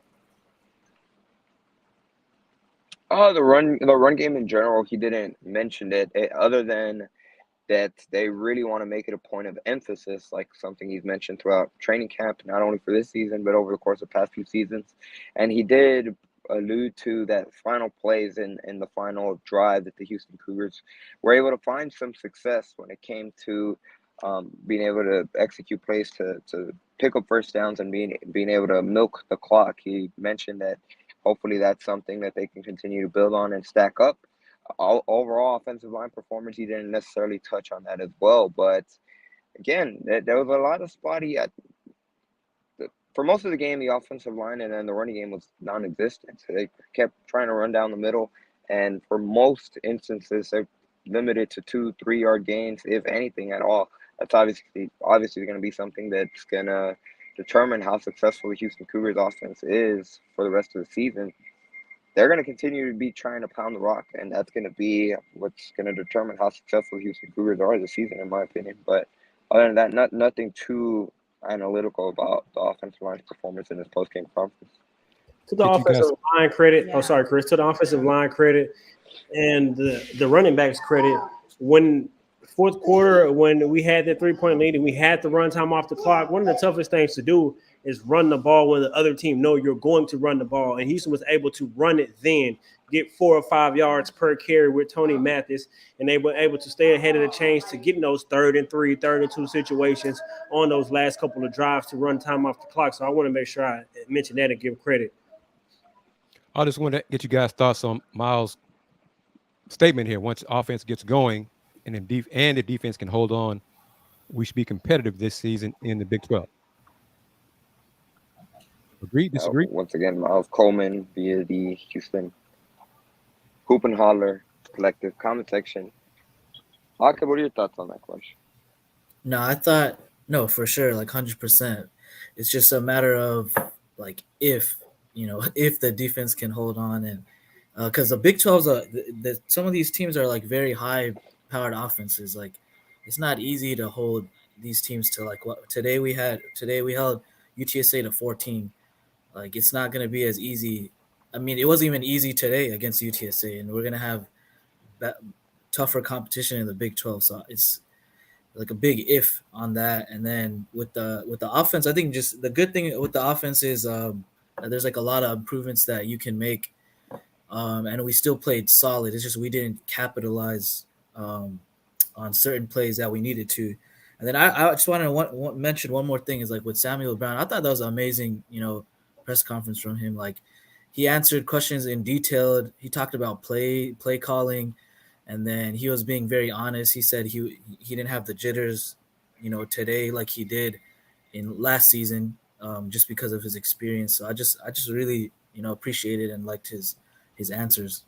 The run game in general, he didn't mention it, other than that they really want to make it a point of emphasis, like something he's mentioned throughout training camp, not only for this season, but over the course of the past few seasons. And he did allude to that final plays in the final drive that the Houston Cougars were able to find some success when it came to being able to execute plays to pick up first downs and being able to milk the clock. He mentioned that hopefully that's something that they can continue to build on and stack up. Overall offensive line performance, he didn't necessarily touch on that as well. But again, there was a lot of spotty for most of the game. The offensive line and then the running game was non-existent. So they kept trying to run down the middle, and for most instances, they're limited to 2-3 yard gains, if anything at all. That's obviously going to be something that's going to determine how successful the Houston Cougars offense is for the rest of the season. They're going to continue to be trying to pound the rock, and that's going to be what's going to determine how successful the Houston Cougars are this season, in my opinion. But other than that, nothing too analytical about the offensive line's performance in this post-game conference. To the offensive line credit, Kris, to the offensive line credit and the running backs credit, when fourth quarter, when we had that 3-point lead and we had the run time off the clock, one of the toughest things to do is run the ball when the other team know you're going to run the ball. And Houston was able to run it then, get 4 or 5 yards per carry with Tony Mathis, and they were able to stay ahead of the chains to get in those 3rd and 3, 3rd and 2 situations on those last couple of drives to run time off the clock. So I want to make sure I mention that and give credit. I just want to get you guys' thoughts on Miles' statement here. Once offense gets going and the defense can hold on, we should be competitive this season in the Big 12. Agree? Disagree? Once again, Miles Coleman via the Houston Hoop and Holler Collective comment section. Aqib, what are your thoughts on that question? No, for sure, like 100%. It's just a matter of like if the defense can hold on, and because the Big 12's some of these teams are like very high-powered offenses. Like it's not easy to hold these teams to like what today we held UTSA to 14. Like it's not going to be as easy. I mean, it wasn't even easy today against UTSA, and we're going to have that tougher competition in the Big 12. So it's like a big if on that. And then with the offense, I think just the good thing with the offense is there's like a lot of improvements that you can make, and we still played solid. It's just we didn't capitalize on certain plays that we needed to. And then I just want to mention one more thing is like with Samuel Brown. I thought that was an amazing, press conference from him. Like he answered questions in detail. He talked about play calling, and then he was being very honest. He said he didn't have the jitters, today like he did in last season, just because of his experience. So I just really, appreciated and liked his answers.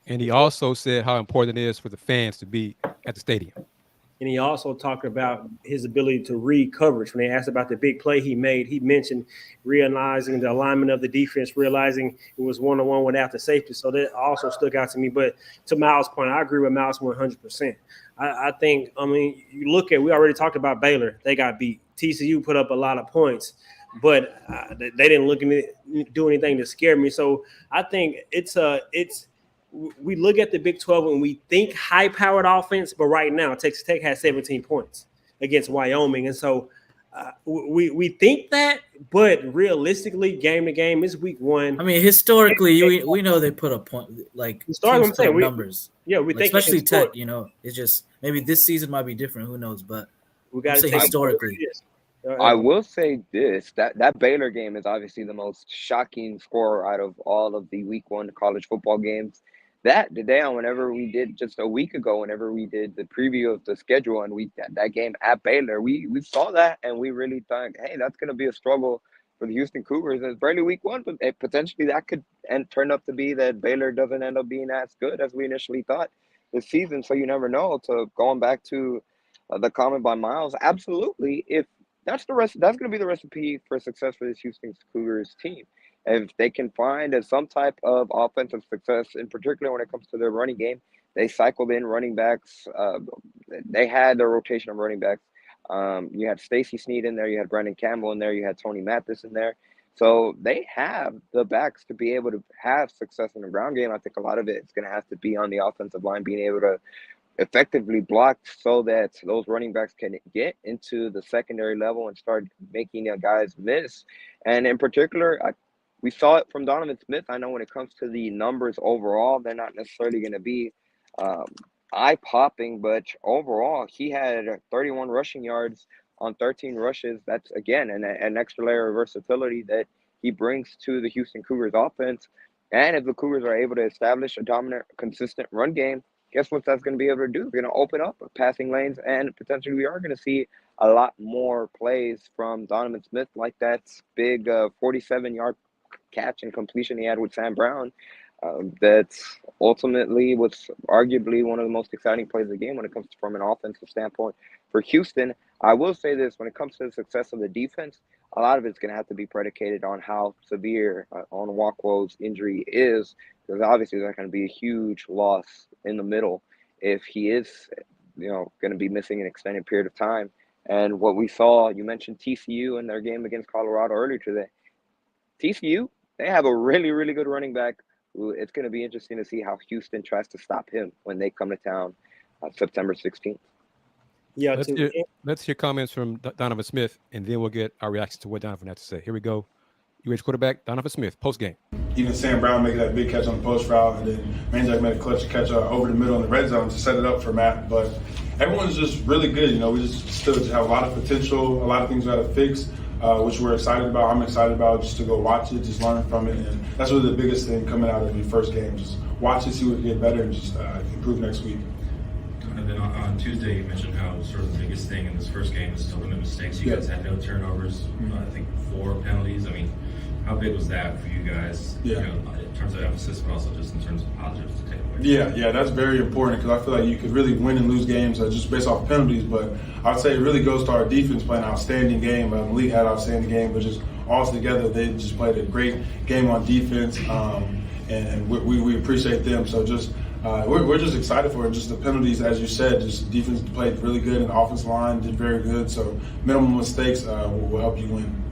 And he also said how important it is for the fans to be at the stadium. And he also talked about his ability to read coverage. When they asked about the big play he made, he mentioned realizing the alignment of the defense, realizing it was one-on-one without the safety. So that also stuck out to me. But to Miles' point, I agree with Miles 100%. I think, you look at, we already talked about Baylor. They got beat. TCU put up a lot of points, but they didn't do anything to scare me. So I think we look at the Big 12 and we think high-powered offense, but right now Texas Tech has 17 points against Wyoming. And so we think that, but realistically, game to game, it's week one. Historically, we know they put a point, like historically, numbers. Yeah, we think especially Tech, it's just maybe this season might be different. Who knows? But we got to say historically. I will say this, that Baylor game is obviously the most shocking score out of all of the week one college football games. That today, whenever we did just a week ago, whenever we did the preview of the schedule and that game at Baylor, we saw that and we really thought, hey, that's going to be a struggle for the Houston Cougars. It's barely week one, but potentially that could turn up to be that Baylor doesn't end up being as good as we initially thought this season. So you never know. So going back to the comment by Miles, absolutely. If that's going to be the recipe for success for this Houston Cougars team. If they can find some type of offensive success, in particular when it comes to their running game, they cycled in running backs. They had their rotation of running backs. You had Stacy Snead in there. You had Brandon Campbell in there. You had Tony Mathis in there. So they have the backs to be able to have success in the ground game. I think a lot of it is going to have to be on the offensive line being able to effectively block so that those running backs can get into the secondary level and start making guys miss. And in particular, we saw it from Donovan Smith. I know when it comes to the numbers overall, they're not necessarily going to be eye-popping, but overall, he had 31 rushing yards on 13 rushes. That's, again, an extra layer of versatility that he brings to the Houston Cougars offense. And if the Cougars are able to establish a dominant, consistent run game, guess what that's going to be able to do? It's going to open up passing lanes, and potentially we are going to see a lot more plays from Donovan Smith, like that big 47-yard catch and completion he had with Sam Brown. That ultimately was arguably one of the most exciting plays of the game when it comes from an offensive standpoint for Houston. I will say this, when it comes to the success of the defense, a lot of it's going to have to be predicated on how severe Onwuakwo's injury is, because obviously that's going to be a huge loss in the middle if he is, going to be missing an extended period of time. And what we saw, you mentioned TCU in their game against Colorado earlier today. TCU, they have a really, really good running back. It's going to be interesting to see how Houston tries to stop him when they come to town September 16th. Yeah, let's hear comments from Donovan Smith, and then we'll get our reaction to what Donovan had to say. Here we go. UH quarterback Donovan Smith, post-game. Even Sam Brown making that big catch on the post route, and then Manjack made a clutch catch over the middle in the red zone to set it up for Matt. But everyone's just really good. We still have a lot of potential, a lot of things we got to fix, which we're excited about. I'm excited about just to go watch it, just learn from it. And that's really the biggest thing coming out of the first game. Just watch it, see what can get better, and just improve next week. And then on Tuesday, you mentioned how sort of the biggest thing in this first game is to limit mistakes. You guys had no turnovers, I think 4 penalties. I mean, how big was that for you guys? Yeah. In terms of emphasis, but also just in terms of positives to take away. Yeah, that's very important because I feel like you could really win and lose games just based off penalties. But I would say it really goes to our defense playing an outstanding game. Malik had an outstanding game, but just all together they just played a great game on defense, and we appreciate them. So just. We're just excited for it. Just the penalties, as you said, just defense played really good and the offensive line did very good. So minimal mistakes will help you win.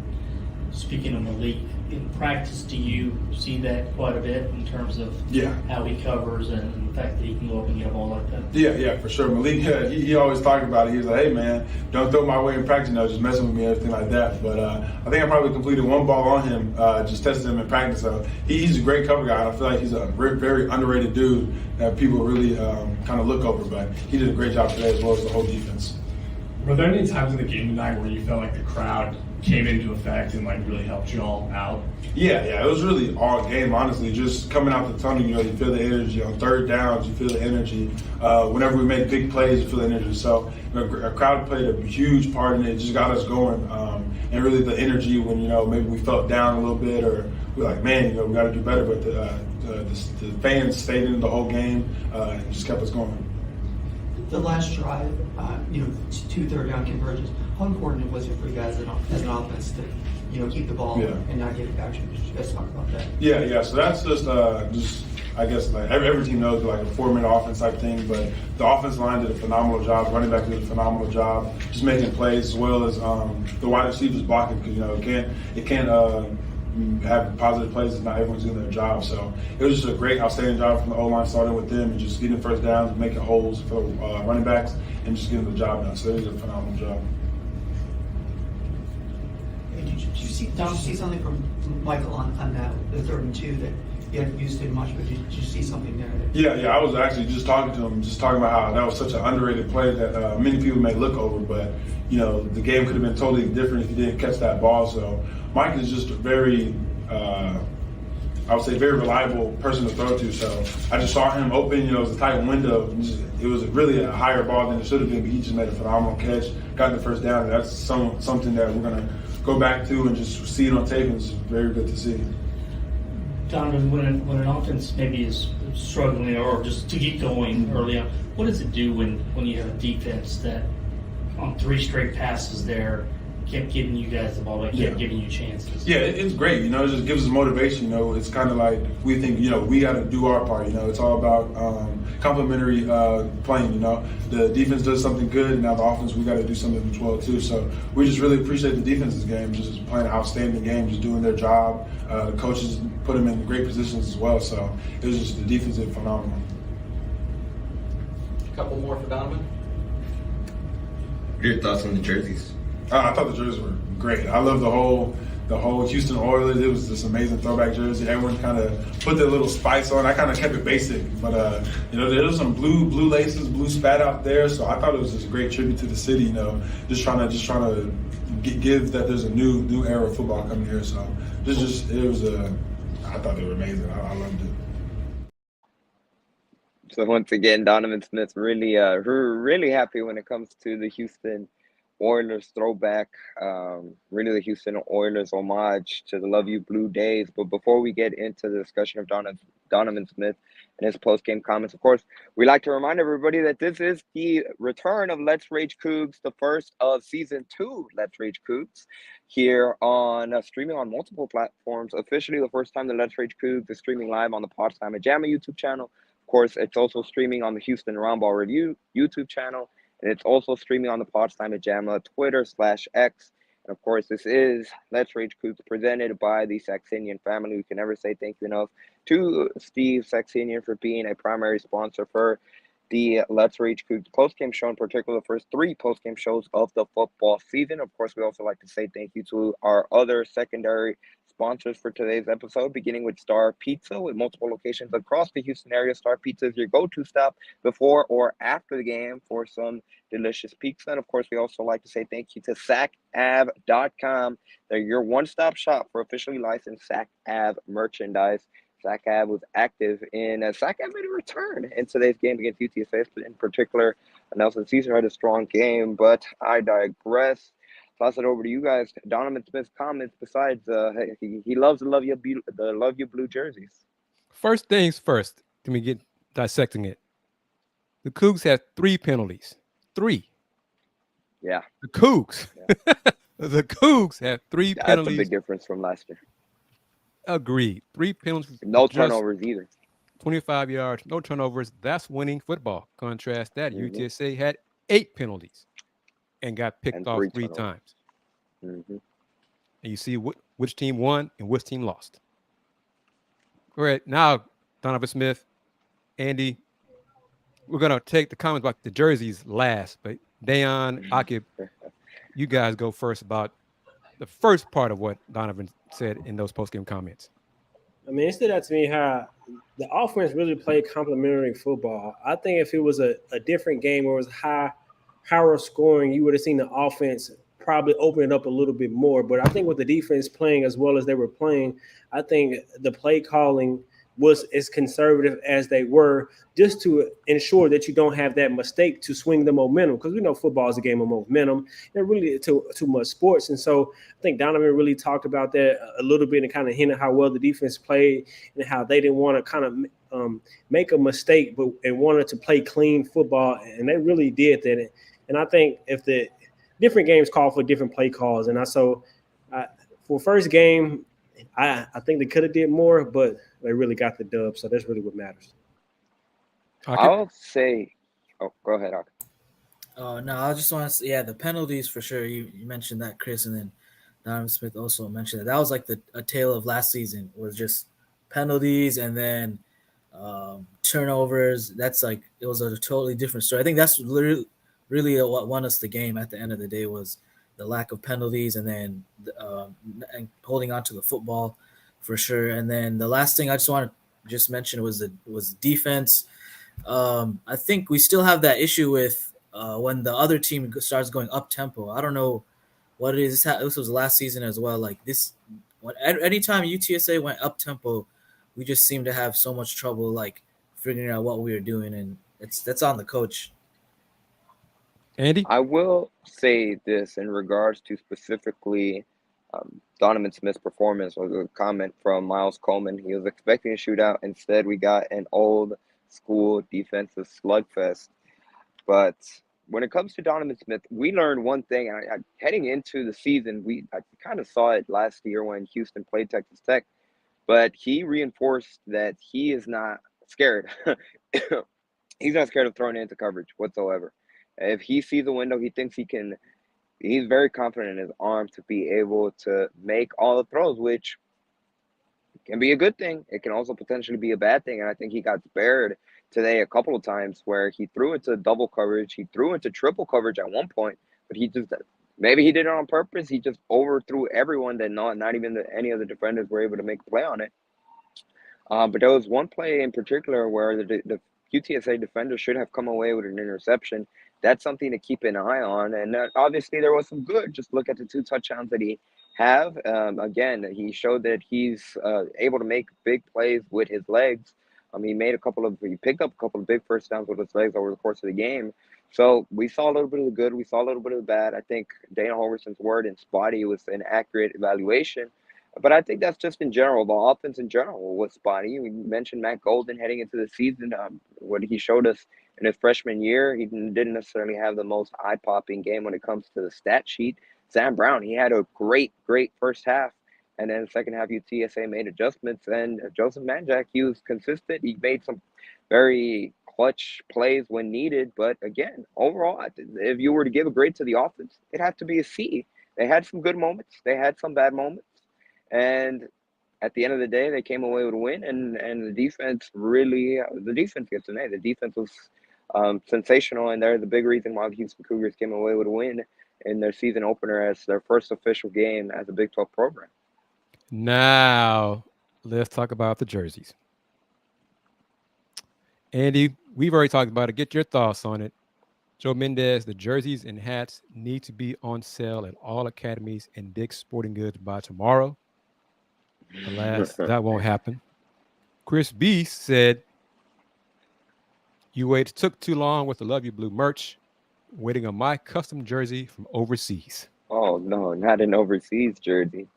Speaking of Malik, in practice, do you see that quite a bit in terms of how he covers and the fact that he can go up and get a ball like that? Yeah, for sure. Malik, he always talked about it. He was like, hey, man, don't throw my way in practice, just messing with me and everything like that. But I think I probably completed one ball on him, just tested him in practice. So he's a great cover guy. I feel like he's a very underrated dude that people really kind of look over. But he did a great job today as well as the whole defense. Were there any times in the game tonight where you felt like the crowd came into effect and like really helped you all out? Yeah, it was really all game, honestly. Just coming out the tunnel, you feel the energy. On third downs, you feel the energy. Whenever we make big plays, you feel the energy. So a crowd played a huge part in it. Just got us going. And really the energy when, maybe we felt down a little bit or we're like, man, we got to do better. But the fans stayed in the whole game and just kept us going. The last drive, 2 third-down conversions. How important was it for you guys as an offense to, keep the ball and not give it back? Should you guys talk about that? Yeah. So that's just I guess like every team knows like a 4-minute offense type thing, but the offense line did a phenomenal job. Running back did a phenomenal job, just making plays as well as the wide receivers blocking because it can't have positive plays if not everyone's doing their job. So it was just a great, outstanding job from the O-line, starting with them and just getting first downs, making holes for running backs, and just getting the job done. So it was a phenomenal job. Did you see something from Michael on that, the 3rd and 2 that you hadn't used it much, but did you see something there? Yeah, I was actually just talking to him, about how that was such an underrated play that many people may look over, but the game could have been totally different if you didn't catch that ball. So Mike is just a very, I would say, very reliable person to throw to. So I just saw him open, it was a tight window. It was really a higher ball than it should have been, but he just made a phenomenal catch, got the first down. That's something that we're going to go back to and just see it on tape, and it's very good to see. Donovan, when an offense maybe is struggling or just to get going early on, what does it do when you have a defense that on 3 straight passes there kept giving you guys the ball, kept giving you chances? Yeah, it's great. It just gives us motivation. It's kind of like we think, we got to do our part. It's all about complementary playing. The defense does something good, and now the offense, we got to do something as well too. So we just really appreciate the defense's game, just playing an outstanding game, just doing their job. The coaches put them in great positions as well. So it was just the defense did phenomenal. A couple more for Donovan. What are your thoughts on the jerseys? I thought the jerseys were great. I love the whole Houston Oilers. It was this amazing throwback jersey. Everyone kind of put their little spice on. I kind of kept it basic, but there was some blue laces, blue spat out there. So I thought it was just a great tribute to the city. Just trying to give that there's a new era of football coming here. So I thought they were amazing. I loved it. So once again, Donovan Smith really happy when it comes to the Houston Oilers throwback, really the Houston Oilers homage to the Love You Blue days. But before we get into the discussion of Donovan Smith and his post-game comments, of course, we like to remind everybody that this is the return of Let's Rage Coogs, the first of season 2 Let's Rage Coogs, here on streaming on multiple platforms. Officially, the first time that Let's Rage Coogs is streaming live on the Potsdam Jamma YouTube channel. Of course, it's also streaming on the Houston Roundball Review YouTube channel. And it's also streaming on the Potsdam Jamma Twitter/X. And of course, this is Let's Rage Coogs presented by the Saxenian family. We can never say thank you enough to Steve Saxenian for being a primary sponsor for the Let's Rage Coogs postgame show, in particular, the first 3 postgame shows of the football season. Of course, we also like to say thank you to our other secondary sponsors for today's episode, beginning with Star Pizza, with multiple locations across the Houston area. Star Pizza is your go-to stop before or after the game for some delicious pizza. And of course, we also like to say thank you to SacAv.com. They're your one-stop shop for officially licensed SacAv merchandise. SacAv was active in SacAv made a return in today's game against UTSA. In particular, Nelson Caesar had a strong game, but I digress. Toss it over to you guys. Donovan Smith's comments. Besides, he loves the Love You Blue jerseys. First things first. Let me get dissecting it. The Cougs had 3 penalties. 3. Yeah. The Cougs. Yeah. The Cougs had 3 penalties. That's a big difference from last year. Agreed. 3 penalties. No turnovers either. 25 yards, no turnovers. That's winning football. Contrast that, UTSA had 8 penalties and got picked off 3 times. And you see what which team won and which team lost. All right, now, Donovan Smith, Andy, we're going to take the comments about the jerseys last, but Dayon, Aqib, you guys go first about the first part of what Donovan said in those postgame comments. I mean, it stood out to me how the offense really played complementary football. I think if it was a different game where it was higher scoring, you would have seen the offense probably open it up a little bit more. But I think with the defense playing as well as they were playing, I think the play calling was as conservative as they were, just to ensure that you don't have that mistake to swing the momentum, because we know football is a game of momentum and really too much sports. And so I think Donovan really talked about that a little bit and kind of hinted how well the defense played and how they didn't want to kind of make a mistake, but and wanted to play clean football, and they really did that. And I think if the different games call for different play calls, and for first game, I think they could have did more, but they really got the dub, so that's really what matters. I'll say, go ahead, Aqib. No, I just want to say, the penalties for sure. You mentioned that, Kris, and then Donovan Smith also mentioned that. That was like a tale of last season, was just penalties and then turnovers. That's like, it was a totally different story. I think that's really what won us the game at the end of the day, was the lack of penalties and then and holding on to the football for sure. And then the last thing I just want to mention was defense. I think we still have that issue with when the other team starts going up tempo. I don't know what it is. This was last season as well. Like this, anytime UTSA went up tempo, we just seemed to have so much trouble like figuring out what we were doing, and that's on the coach. Andy? I will say this in regards to specifically Donovan Smith's performance. Was a comment from Miles Coleman. He was expecting a shootout. Instead, we got an old school defensive slugfest. But when it comes to Donovan Smith, we learned one thing. Heading into the season, I kind of saw it last year when Houston played Texas Tech. But he reinforced that he is not scared. He's not scared of throwing it into coverage whatsoever. If he sees a window, he thinks he's very confident in his arm to be able to make all the throws, which can be a good thing. It can also potentially be a bad thing. And I think he got spared today a couple of times where he threw into double coverage. He threw into triple coverage at one point, but maybe he did it on purpose. He just overthrew everyone that not even any of the defenders were able to make a play on it. But there was one play in particular where the UTSA defender should have come away with an interception. That's something to keep an eye on. And obviously there was some good. Just look at the 2 touchdowns that he have. Again, he showed that he's able to make big plays with his legs. He picked up a couple of big first downs with his legs over the course of the game. So we saw a little bit of the good. We saw a little bit of the bad. I think Dana Holgerson's word in spotty was an accurate evaluation. But I think that's just in general. The offense in general was spotty. We mentioned Matt Golden heading into the season. What he showed us in his freshman year, he didn't necessarily have the most eye-popping game when it comes to the stat sheet. Sam Brown, he had a great first half. And then the second half, UTSA made adjustments. And Joseph Manjack, he was consistent. He made some very clutch plays when needed. But again, overall, if you were to give a grade to the offense, it had to be a C. They had some good moments. They had some bad moments. And at the end of the day, they came away with a win, and the defense gets an A. The defense was sensational, and they're the big reason why the Houston Cougars came away with a win in their season opener as their first official game as a Big 12 program. Now, let's talk about the jerseys. Andy, we've already talked about it. Get your thoughts on it. Joe Mendez, the jerseys and hats need to be on sale at all academies and Dick's Sporting Goods by tomorrow. Alas, that won't happen. Chris B said, you took too long with the Love You Blue merch, waiting on my custom jersey from overseas. Oh, no, not an overseas jersey.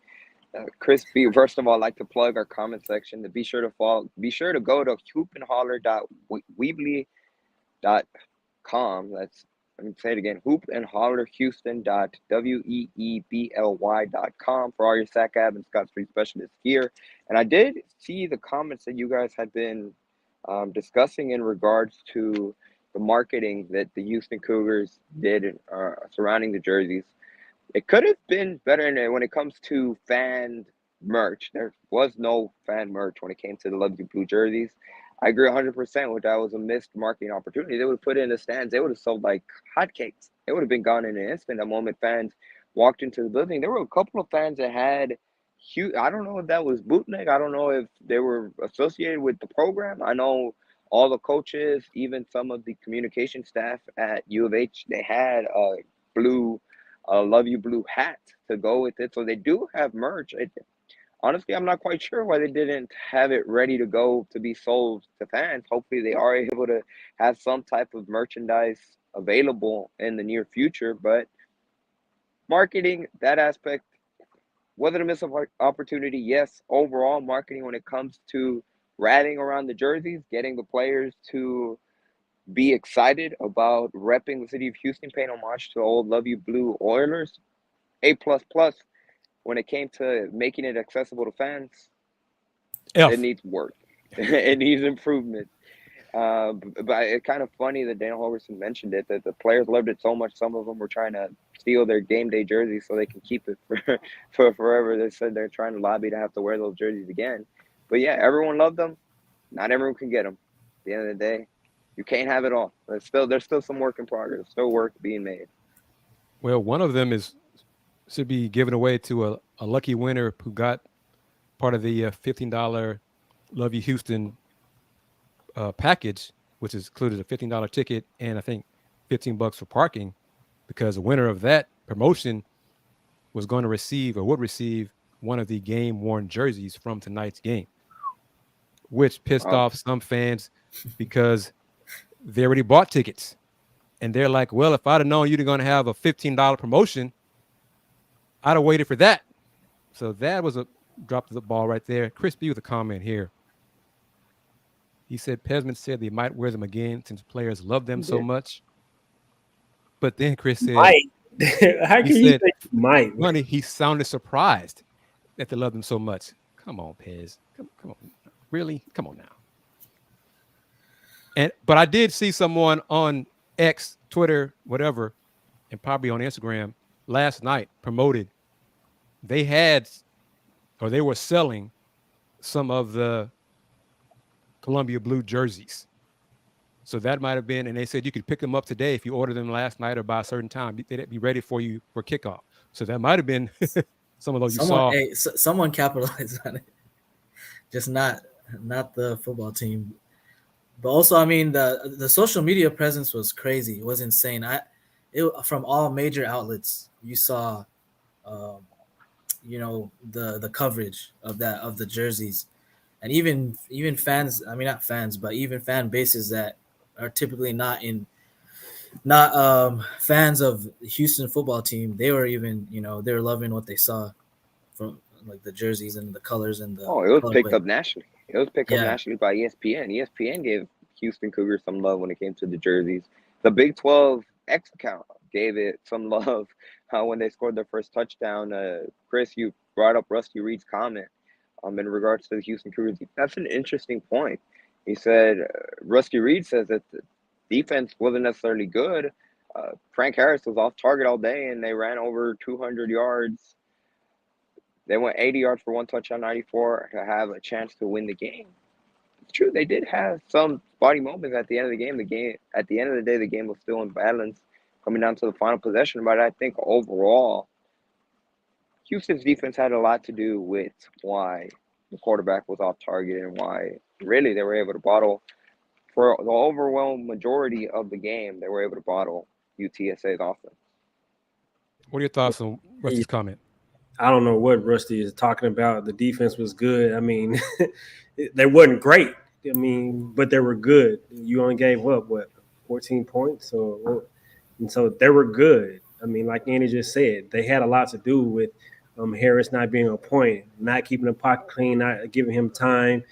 Chris B, first of all, I'd like to plug our comment section. Be sure to go to hoopandholler.weebly.com. Let me say it again, hoopandhollerhouston.weebly.com for all your Sac Ab and Scott Street Specialist gear. And I did see the comments that you guys had been discussing in regards to the marketing that the Houston Cougars did surrounding the jerseys. It could have been better when it comes to fan merch. There was no fan merch when it came to the Love You Blue jerseys. I agree 100% with that. Was a missed marketing opportunity. They would have put it in the stands. They would have sold like hotcakes. It would have been gone in an instant. The moment fans walked into the building, there were a couple of fans that had huge. I don't know if that was bootleg. I don't know if they were associated with the program. I know all the coaches, even some of the communication staff at U of H, they had blue. Love You Blue hat to go with it. So they do have merch. Honestly, I'm not quite sure why they didn't have it ready to go to be sold to fans. Hopefully they are able to have some type of merchandise available in the near future. But marketing, that aspect, was it a missed opportunity? Yes. Overall, marketing when it comes to rallying around the jerseys, getting the players to be excited about repping the city of Houston, paying homage to the old Love You Blue Oilers, A++. When it came to making it accessible to fans, F. it needs work. It needs improvement. But it's kind of funny that Daniel Holgerson mentioned it, that the players loved it so much. Some of them were trying to steal their game day jerseys so they can keep it for forever. They said they're trying to lobby to have to wear those jerseys again. But yeah, everyone loved them. Not everyone can get them. At the end of the day, you can't have it all. There's still some work in progress. Still work being made. Well, one of them should be given away to a lucky winner who got part of the $15 Love You Houston package, which is included a $15 ticket and I think $15 for parking, because the winner of that promotion was going to receive or would receive one of the game-worn jerseys from tonight's game, which pissed off some fans because they already bought tickets. And they're like, well, if I'd have known you're going to have a $15 promotion, I'd have waited for that. So that was a drop of the ball right there. Kris B with a comment here. He said Pesman said they might wear them again since players love them so much. But then Kris said, might. How can you say might? Money, he sounded surprised that they love them so much. Come on, Pez. Come on. Really? Come on now. But I did see someone on X, Twitter, whatever, and probably on Instagram last night promoted. They were selling some of the Columbia Blue jerseys. So that might have been, and they said you could pick them up today if you order them last night or by a certain time. They'd be ready for you for kickoff. So that might have been some of those you saw. Hey, someone capitalized on it. Just not the football team. But also, I mean, the social media presence was crazy. It was insane. From all major outlets, you saw, the coverage of the jerseys, and even fans. I mean, not fans, but even fan bases that are typically not fans of the Houston football team. They were even, they were loving what they saw from like the jerseys and the colors and the. Oh, it was picked up nationally. It was picked up nationally by ESPN. ESPN gave Houston Cougars some love when it came to the jerseys. The Big 12 X account gave it some love when they scored their first touchdown. Kris, you brought up Rusty Reed's comment in regards to the Houston Cougars. That's an interesting point. He said, Rusty Reed says that the defense wasn't necessarily good. Frank Harris was off target all day, and they ran over 200 yards. They went 80 yards for one touchdown, 94 to have a chance to win the game. It's true, they did have some spotty moments at the end of the game. At the end of the day, the game was still in balance coming down to the final possession. But I think overall, Houston's defense had a lot to do with why the quarterback was off target and why really they were able to bottle for the overwhelming majority of the game. They were able to bottle UTSA's offense. What are your thoughts on Rusty's comment? I don't know what Rusty is talking about. The defense was good. I mean, they wasn't great. I mean, but they were good. You only gave up 14 points, and so they were good. I mean, like Yanez just said, they had a lot to do with Harris not being on point, not keeping the pocket clean, not giving him time.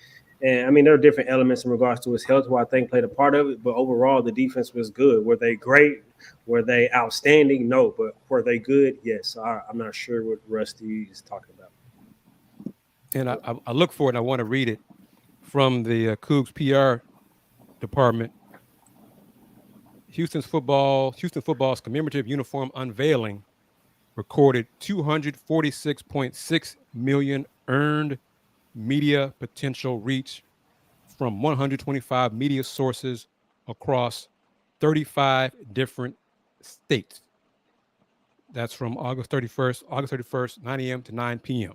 And I mean, there are different elements in regards to his health, who I think played a part of it. But overall, the defense was good. Were they great? Were they outstanding? No. But were they good? Yes. I'm not sure what Rusty is talking about. And I look for it, and I want to read it from the Coogs PR department. Houston football's commemorative uniform unveiling recorded 246.6 million earned media potential reach from 125 media sources across 35 different states. That's from August 31st, 9 a.m. to 9 p.m.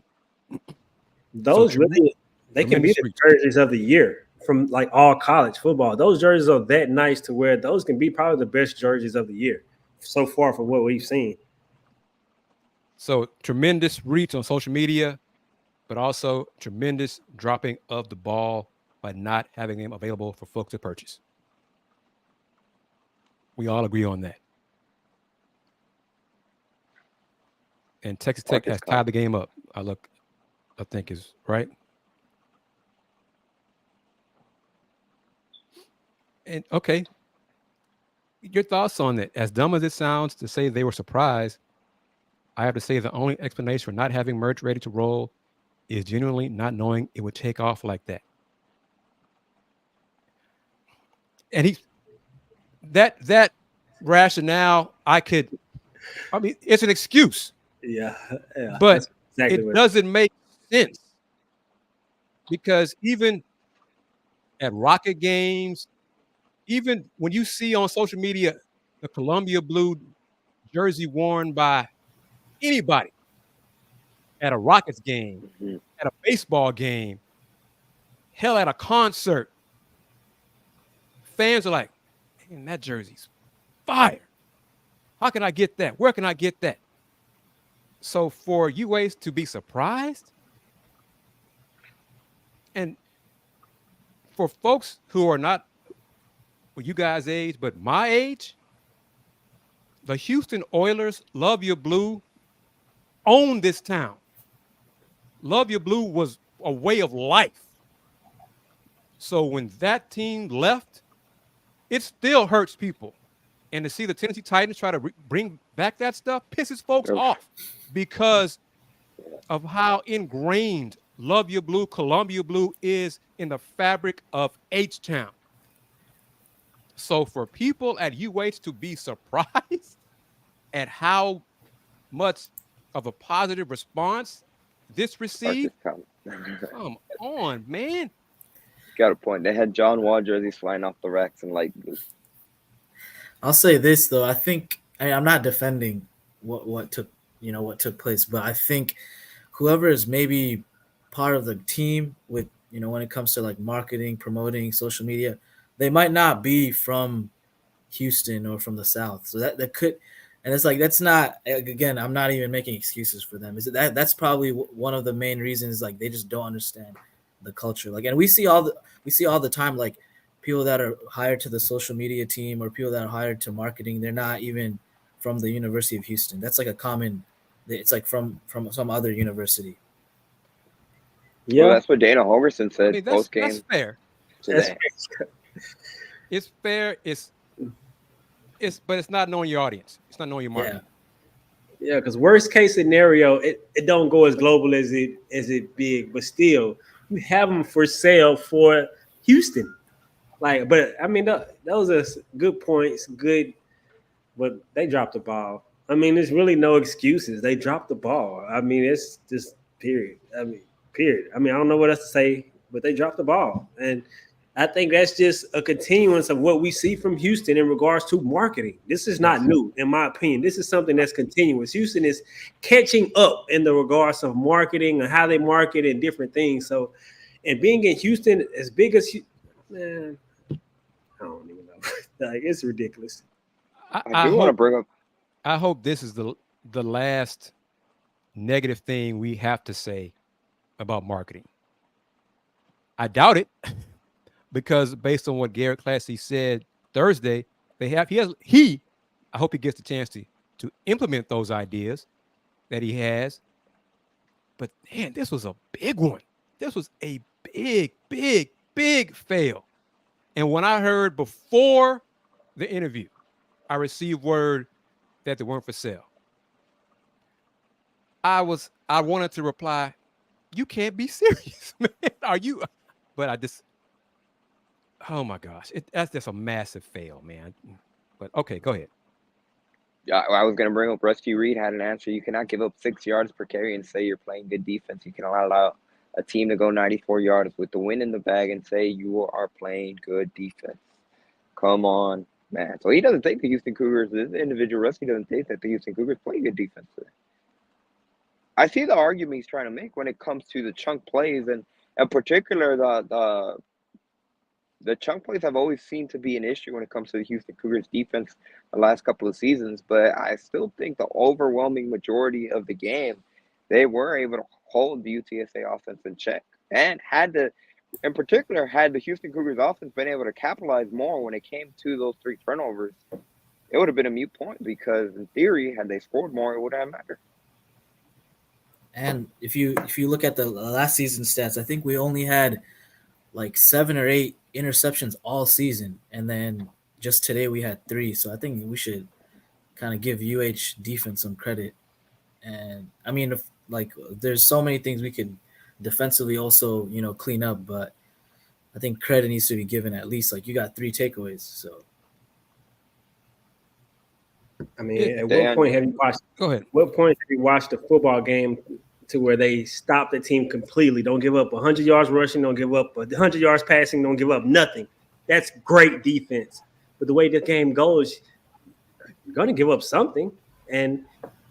Those So, really, they can be tremendous the reach. jerseys of the year from like all college football. Those jerseys are that nice to wear. Those can be probably the best jerseys of the year so far from what we've seen. So tremendous reach on social media, but also tremendous dropping of the ball by not having them available for folks to purchase. We all agree on that. And Texas Tech has tied the game up. I think is right. And okay, your thoughts on it? As dumb as it sounds to say they were surprised, I have to say the only explanation for not having merch ready to roll is genuinely not knowing it would take off like that. And that rationale, it's an excuse. Yeah, but exactly it doesn't make sense because even at Rocket games, even when you see on social media the Columbia blue jersey worn by anybody at a Rockets game, at a baseball game, hell, at a concert, fans are like, man, that jersey's fire. How can I get that? Where can I get that? So for UAs to be surprised, and for folks who are not you guys' age, but my age, the Houston Oilers, Love Your Blue, owned this town. Love Your Blue was a way of life. So when that team left, it still hurts people. And to see the Tennessee Titans try to bring back that stuff pisses folks off because of how ingrained Love Your Blue, Columbia Blue is in the fabric of H-Town. So for people at UH to be surprised at how much of a positive response this received, come on, man. Got a point. They had John Wall jerseys flying off the racks in light blue. I'll say this though. I think I'm not defending what took place, but I think whoever is maybe part of the team with when it comes to like marketing, promoting, social media, they might not be from Houston or from the South. So that could, and it's like that's not, again, I'm not even making excuses for them. Is it that's probably one of the main reasons, like they just don't understand the culture. Like, and we see all the time, like people that are hired to the social media team or people that are hired to marketing, they're not even from the University of Houston. That's like a common, it's like from some other university. Yeah, well, that's what Dana Holgerson said post game. That's fair. Today. It's fair. But it's not knowing your audience. It's not knowing your market. Yeah, because worst case scenario, it don't go as global as it big, but still, you have them for sale for Houston. Like, but I mean, those are good points. Good, but they dropped the ball. I mean, there's really no excuses. They dropped the ball. I mean, it's just period. Period. I mean, I don't know what else to say, but they dropped the ball. And I think that's just a continuance of what we see from Houston in regards to marketing. This is not new, in my opinion. This is something that's continuous. Houston is catching up in the regards of marketing and how they market and different things. So, and being in Houston as big as, man, I don't even know. Like, it's ridiculous. I do want to bring up. I hope this is the last negative thing we have to say about marketing. I doubt it. Because based on what Garrett Classy said Thursday, I hope he gets the chance to implement those ideas that he has. But man, this was a big one. This was a big fail. And when I heard before the interview, I received word that they weren't for sale. I wanted to reply, you can't be serious, man. Are you? But I just, oh my gosh, that's just a massive fail, man. But okay, go ahead. Yeah, I was going to bring up Rusty Reed had an answer. You cannot give up 6 yards per carry and say you're playing good defense. You can allow a team to go 94 yards with the win in the bag and say you are playing good defense. Come on, man. So he doesn't think the Houston Cougars, this individual Rusty doesn't think that the Houston Cougars play good defense today. I see the argument he's trying to make when it comes to the chunk plays, and in particular, the chunk plays have always seemed to be an issue when it comes to the Houston Cougars defense the last couple of seasons. But I still think the overwhelming majority of the game, they were able to hold the UTSA offense in check. And in particular, had the Houston Cougars offense been able to capitalize more when it came to those 3 turnovers, it would have been a moot point because in theory, had they scored more, it would have mattered. And if you look at the last season stats, I think we only had like 7 or 8 interceptions all season, and then just today we had 3. So I think we should kind of give UH defense some credit. And I mean, there's so many things we could defensively also clean up, but I think credit needs to be given. At least you got 3 takeaways. So I mean, at what point have you watched? Go ahead. What point have you watched a football game to where they stop the team completely? Don't give up 100 yards rushing. Don't give up 100 yards passing. Don't give up nothing. That's great defense. But the way the game goes, you're going to give up something. And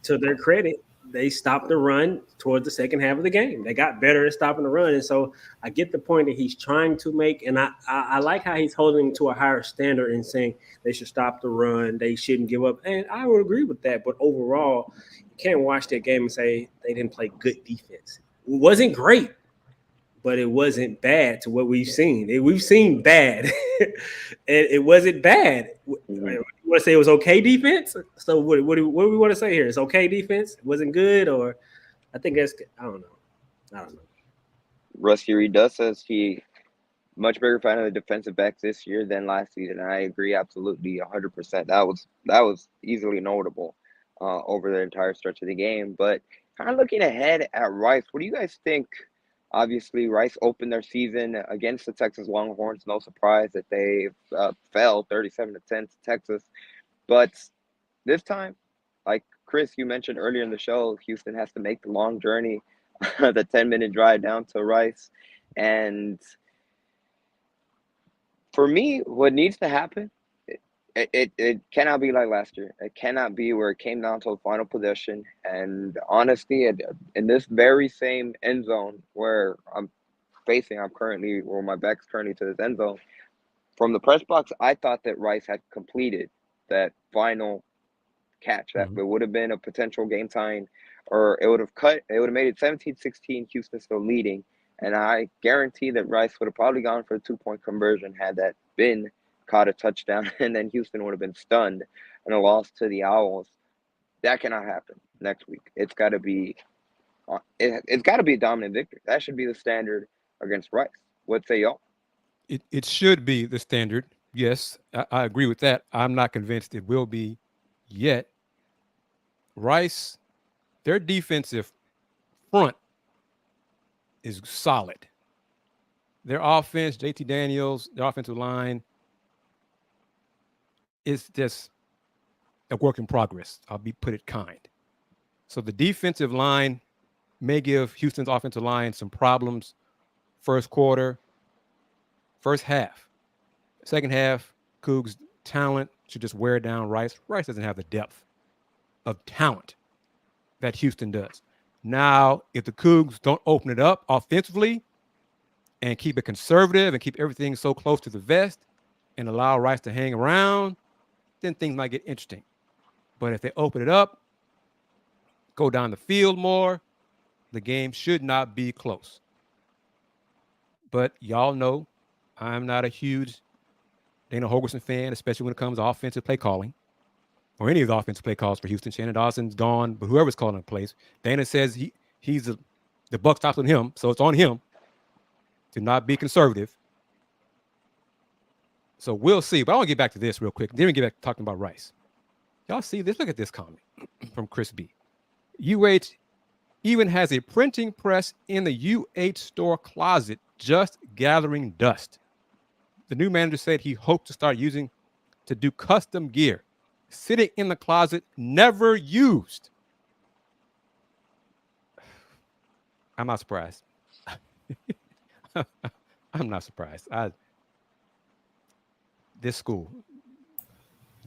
to their credit, they stopped the run towards the second half of the game. They got better at stopping the run. And so I get the point that he's trying to make. And I like how he's holding to a higher standard and saying they should stop the run. They shouldn't give up. And I would agree with that. But overall, you can't watch that game and say they didn't play good defense. It wasn't great, but it wasn't bad to what we've seen. We've seen bad. It wasn't bad. You want to say it was okay defense? So what do we want to say here? It's okay defense? It wasn't good, or I think that's – I don't know. Rusty Reed does says he much bigger fan of the defensive backs this year than last season. And I agree absolutely 100%. That was easily notable over the entire stretch of the game. But kind of looking ahead at Rice, what do you guys think? Obviously, Rice opened their season against the Texas Longhorns. No surprise that they fell 37-10 to Texas. But this time, like Kris, you mentioned earlier in the show, Houston has to make the long journey, the 10-minute drive down to Rice. And for me, what needs to happen, it cannot be like last year. It cannot be where it came down to the final possession. And honestly, in this very same end zone where I'm currently, where my back's currently to this end zone, from the press box, I thought that Rice had completed that final catch. That it would have been a potential game tying, or it would have made it 17-16, Houston still leading. And I guarantee that Rice would have probably gone for a 2-point conversion had that been caught a touchdown, and then Houston would have been stunned and a loss to the Owls. That cannot happen next week. It's got to be a dominant victory. That should be the standard against Rice. What say y'all? It should be the standard. Yes, I agree with that. I'm not convinced it will be yet. Rice, their defensive front is solid. Their offense, JT Daniels, their offensive line, is just a work in progress. I'll put it kind. So the defensive line may give Houston's offensive line some problems first quarter, first half. Second half, Coogs' talent should just wear down Rice. Rice doesn't have the depth of talent that Houston does. Now, if the Cougs don't open it up offensively and keep it conservative and keep everything so close to the vest and allow Rice to hang around, then things might get interesting. But if they open it up, go down the field more, the game should not be close. But y'all know I'm not a huge Dana Holgorsen fan, especially when it comes to offensive play calling or any of the offensive play calls for Houston. Shannon Dawson's gone, but whoever's calling the plays, Dana says he's the buck stops on him, so it's on him to not be conservative. So we'll see. But I want to get back to this real quick. Then we get back to talking about Rice. Y'all see this? Look at this comment from Chris B. UH even has a printing press in the UH store closet just gathering dust. The new manager said he hoped to start using to do custom gear. sitting in the closet, never used. I'm not surprised. I'm not surprised. This school.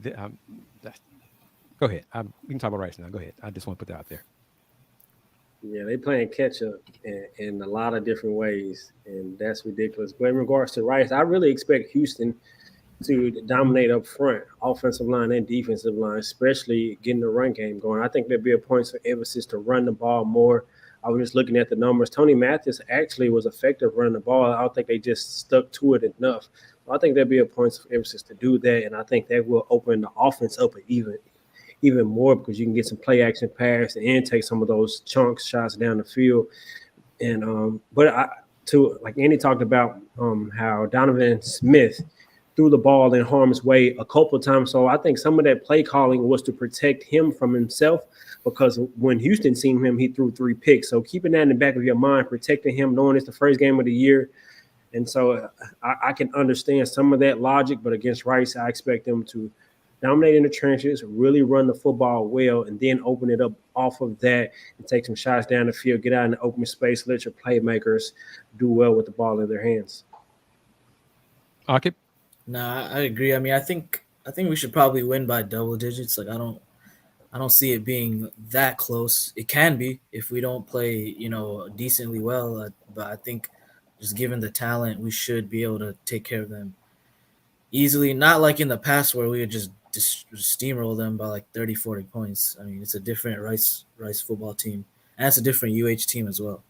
Go ahead. We can talk about Rice now. Go ahead. I just want to put that out there. Yeah, they playing catch up in a lot of different ways, and that's ridiculous. But in regards to Rice, I really expect Houston to dominate up front, offensive line and defensive line, especially getting the run game going. I think there'd be a point of emphasis to run the ball more. I was just looking at the numbers. Tony Mathis actually was effective running the ball. I don't think they just stuck to it enough. So I think there'd be a point of emphasis to do that, and I think that will open the offense up even more because you can get some play action pass and take some of those chunk shots down the field. And like Andy talked about how Donovan Smith threw the ball in harm's way a couple of times. So I think some of that play calling was to protect him from himself, because when Houston seen him, he threw 3 picks. So keeping that in the back of your mind, protecting him, knowing it's the first game of the year. And so I can understand some of that logic, but against Rice, I expect them to dominate in the trenches, really run the football well, and then open it up off of that and take some shots down the field, get out in the open space, let your playmakers do well with the ball in their hands. Aqib? No, I agree. I mean, I think we should probably win by double digits. Like I don't see it being that close. It can be if we don't play, decently well. But I think just given the talent, we should be able to take care of them easily. Not like in the past where we would just steamroll them by like 30, 40 points. I mean, it's a different Rice football team, and it's a different UH team as well.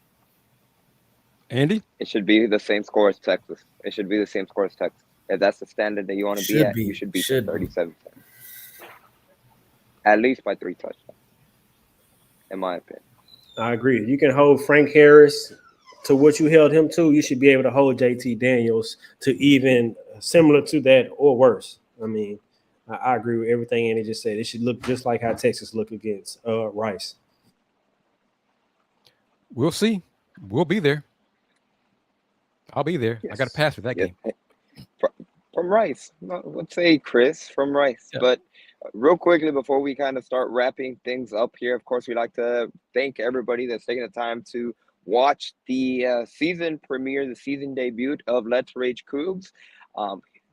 Andy? It should be the same score as Texas. It should be the same score as Texas. If that's the standard that you want to be at, you should be 37. At least by 3 touchdowns, in my opinion. I agree. You can hold Frank Harris to what you held him to. You should be able to hold JT Daniels to even similar to that or worse. I mean, I agree with everything Andy just said. It should look just like how Texas looked against Rice. We'll see. We'll be there. I'll be there. Yes. I got to pass for that game. From Rice. Let's say Kris from Rice. Yeah. But real quickly, before we kind of start wrapping things up here, of course, we'd like to thank everybody that's taking the time to watch the season premiere, the season debut of Let's Rage Coogs.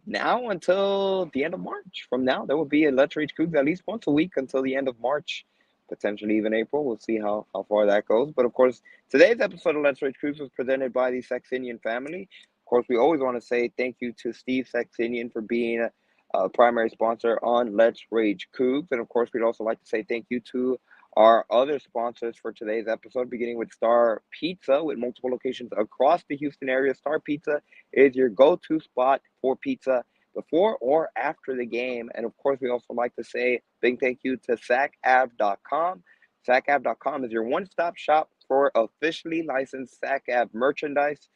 Now until the end of March. From now, there will be a Let's Rage Coogs at least once a week until the end of March, potentially even April. We'll see how far that goes. But, of course, today's episode of Let's Rage Coogs was presented by the Saxenian family. Of course, we always want to say thank you to Steve Saxenian for being a primary sponsor on Let's Rage Coogs. And, of course, we'd also like to say thank you to our other sponsors for today's episode, beginning with Star Pizza with multiple locations across the Houston area. Star Pizza is your go-to spot for pizza before or after the game. And, of course, we also like to say big thank you to SACAV.com. SACAV.com is your one-stop shop for officially licensed SACAV merchandise.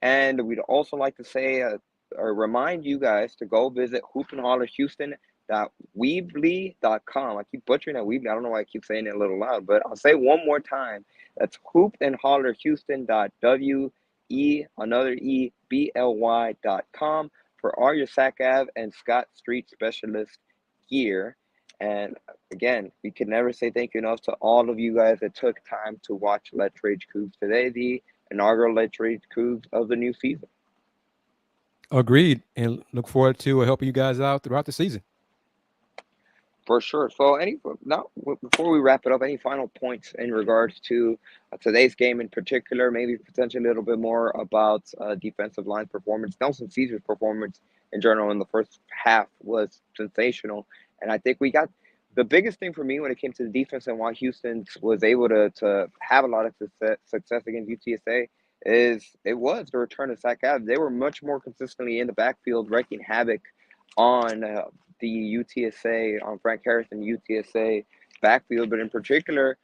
And we'd also like to say or remind you guys to go visit hoopandhollerhouston.weebly.com. I keep butchering that Weebly. I don't know why I keep saying it a little loud, but I'll say it one more time. That's hoopandhollerhouston.bly.com for all your SACAV and Scott Street Specialist gear. And again, we can never say thank you enough to all of you guys that took time to watch Let's Rage Coogs today, the inaugural Let's Rage Coogs of the new season. Agreed, and look forward to helping you guys out throughout the season. For sure. So, before we wrap it up, any final points in regards to today's game in particular? Maybe potentially a little bit more about defensive line performance. Nelson Caesar's performance in general in the first half was sensational, and I think we got the biggest thing for me when it came to the defense and why Houston was able to have a lot of success against UTSA it was the return of SACAV. They were much more consistently in the backfield, wreaking havoc on the UTSA, on Frank Harris and UTSA backfield. But in particular,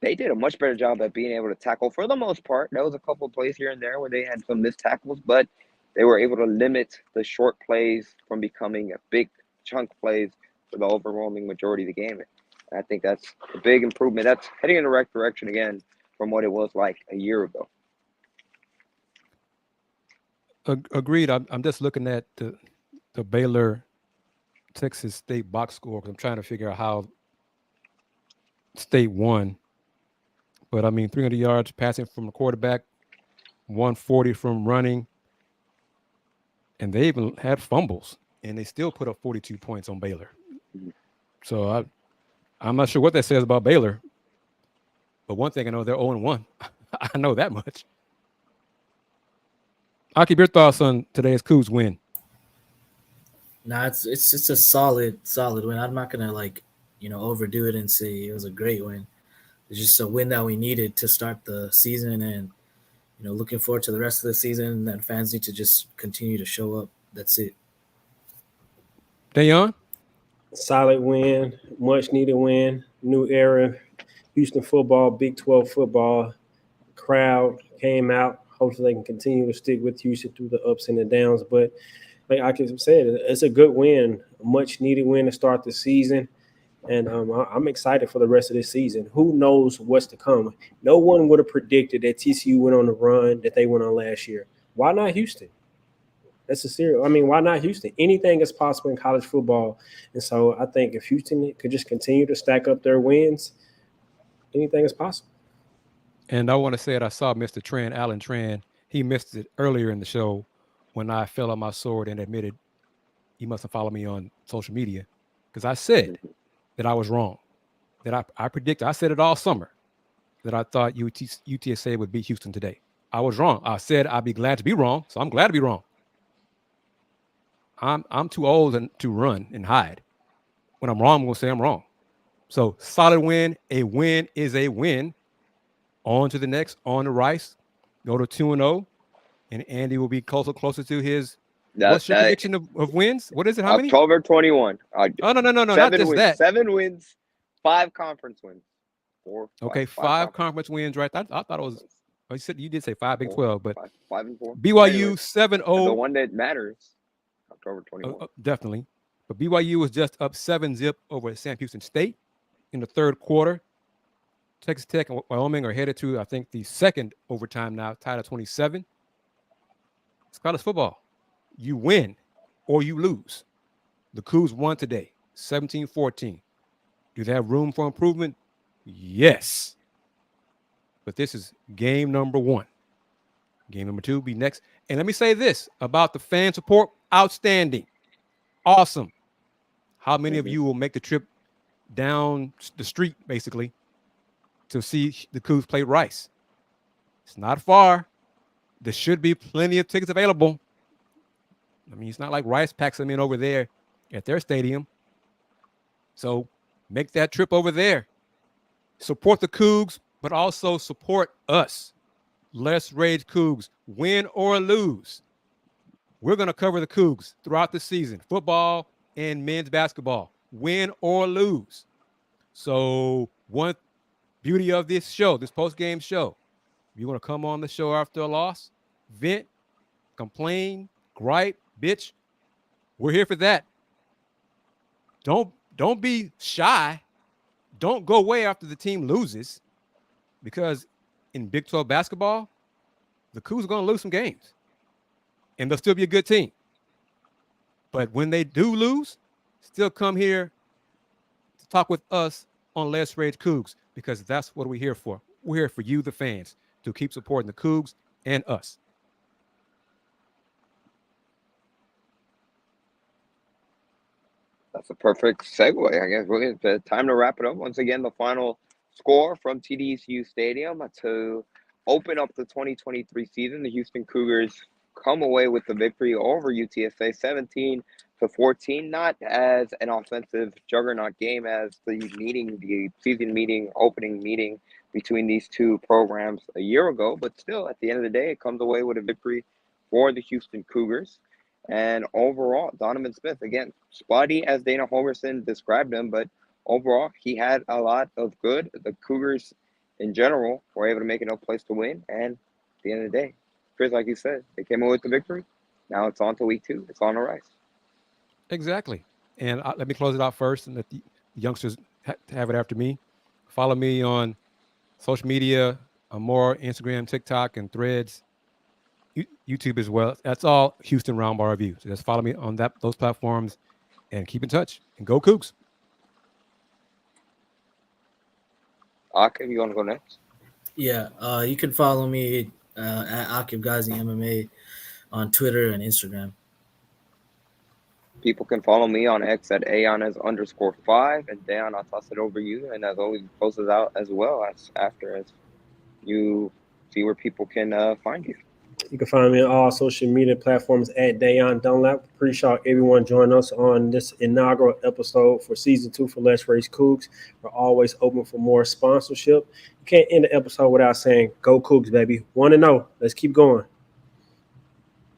they did a much better job at being able to tackle for the most part. There was a couple of plays here and there where they had some missed tackles, but they were able to limit the short plays from becoming a big chunk plays for the overwhelming majority of the game. And I think that's a big improvement. That's heading in the right direction again from what it was like a year ago. Agreed. I'm just looking at the Baylor Texas State box score because I'm trying to figure out how State won. But I mean, 300 yards passing from the quarterback, 140 from running, and they even had fumbles, and they still put up 42 points on Baylor. So I'm not sure what that says about Baylor, but one thing I know, they're 0-1. I know that much. Aqib, your thoughts on today's Cougs win? Nah, it's a solid win. I'm not gonna overdo it and say it was a great win. It's just a win that we needed to start the season, and looking forward to the rest of the season. And fans need to just continue to show up. That's it. Dayon? Solid win, much needed win, new era, Houston football, Big 12 football. Crowd came out. Hopefully they can continue to stick with Houston through the ups and the downs. But like I said, it's a good win, a much needed win to start the season. And I'm excited for the rest of this season. Who knows what's to come? No one would have predicted that TCU went on the run that they went on last year. Why not Houston? That's a serious. I mean, why not Houston? Anything is possible in college football. And so I think if Houston could just continue to stack up their wins, anything is possible. And I want to say it. I saw Mr. Tran, Alan Tran. He missed it earlier in the show when I fell on my sword and admitted he must have followed me on social media because I said that I was wrong, that I predicted. I said it all summer that I thought UTSA would beat Houston today. I was wrong. I said I'd be glad to be wrong, so I'm glad to be wrong. I'm too old to run and hide. When I'm wrong, I'm going to say I'm wrong. So solid win. A win is a win. On to the next, on to Rice. Go to 2-0. And Andy will be closer to his. What's your prediction of wins? What is it? How many? October 21. No, not just wins, that. 7 wins, 5 conference wins. 5 conference wins, right? I thought it was. Oh, you did say 5 Big 12, but 5 and 4. BYU 7-0. The one that matters. October 21. Definitely. But BYU was just up 7-0 over Sam Houston State in the third quarter. Texas Tech and Wyoming are headed to, I think, the second overtime now, tied at 27. It's college football. You win or you lose. The Cougs won today, 17-14. Do they have room for improvement? Yes. But this is game number 1. Game number 2 will be next. And let me say this about the fan support. Outstanding. Awesome. How many of you will make the trip down the street, basically, to see the Cougs play Rice? It's not far. There should be plenty of tickets available. I mean, it's not like Rice packs them in over there at their stadium. So make that trip over there. Support the Cougs, but also support us. Let's Rage Cougs, win or lose. We're going to cover the Cougs throughout the season, football and men's basketball, win or lose. So one beauty of this show, this post-game show, you want to come on the show after a loss, vent, complain, gripe, bitch, we're here for that. Don't be shy. Don't go away after the team loses, because in Big 12 basketball, the Cougs are going to lose some games, and they'll still be a good team. But when they do lose, still come here to talk with us on Let's Rage Cougs, because that's what we're here for. We're here for you, the fans, to keep supporting the Cougs and us. That's a perfect segue, I guess. It's time to wrap it up. Once again, the final score from TDSU Stadium to open up the 2023 season. The Houston Cougars come away with the victory over UTSA 17-14. Not as an offensive juggernaut game as the season meeting, opening meeting between these two programs a year ago, but still, at the end of the day, it comes away with a victory for the Houston Cougars. And overall, Donovan Smith, again, spotty as Dana Holgorsen described him, but overall, he had a lot of good. The Cougars, in general, were able to make it a place to win. And at the end of the day, Kris, like you said, they came away with the victory. Now it's on to week 2. It's on the rise. Exactly. And let me close it out first and let the youngsters have it after me. Follow me on social media, more Instagram, TikTok, and Threads. YouTube as well. That's all Houston Round Bar Review. So just follow me on those platforms. and keep in touch. And go Cougs. Aqib, you want to go next? Yeah, you can follow me at Aqib Gazi MMA on Twitter and Instagram. People can follow me on X at Yanez_5. And Dan, I'll toss it over to you. And as always, post it out as well as you see where people can find you. You can find me on all social media platforms at Dayon Dunlap. Appreciate everyone joining us on this inaugural episode for season 2 for Let's Race Cougs. We're always open for more sponsorship. You can't end the episode without saying, go Cougs, baby. 1-0. Let's keep going.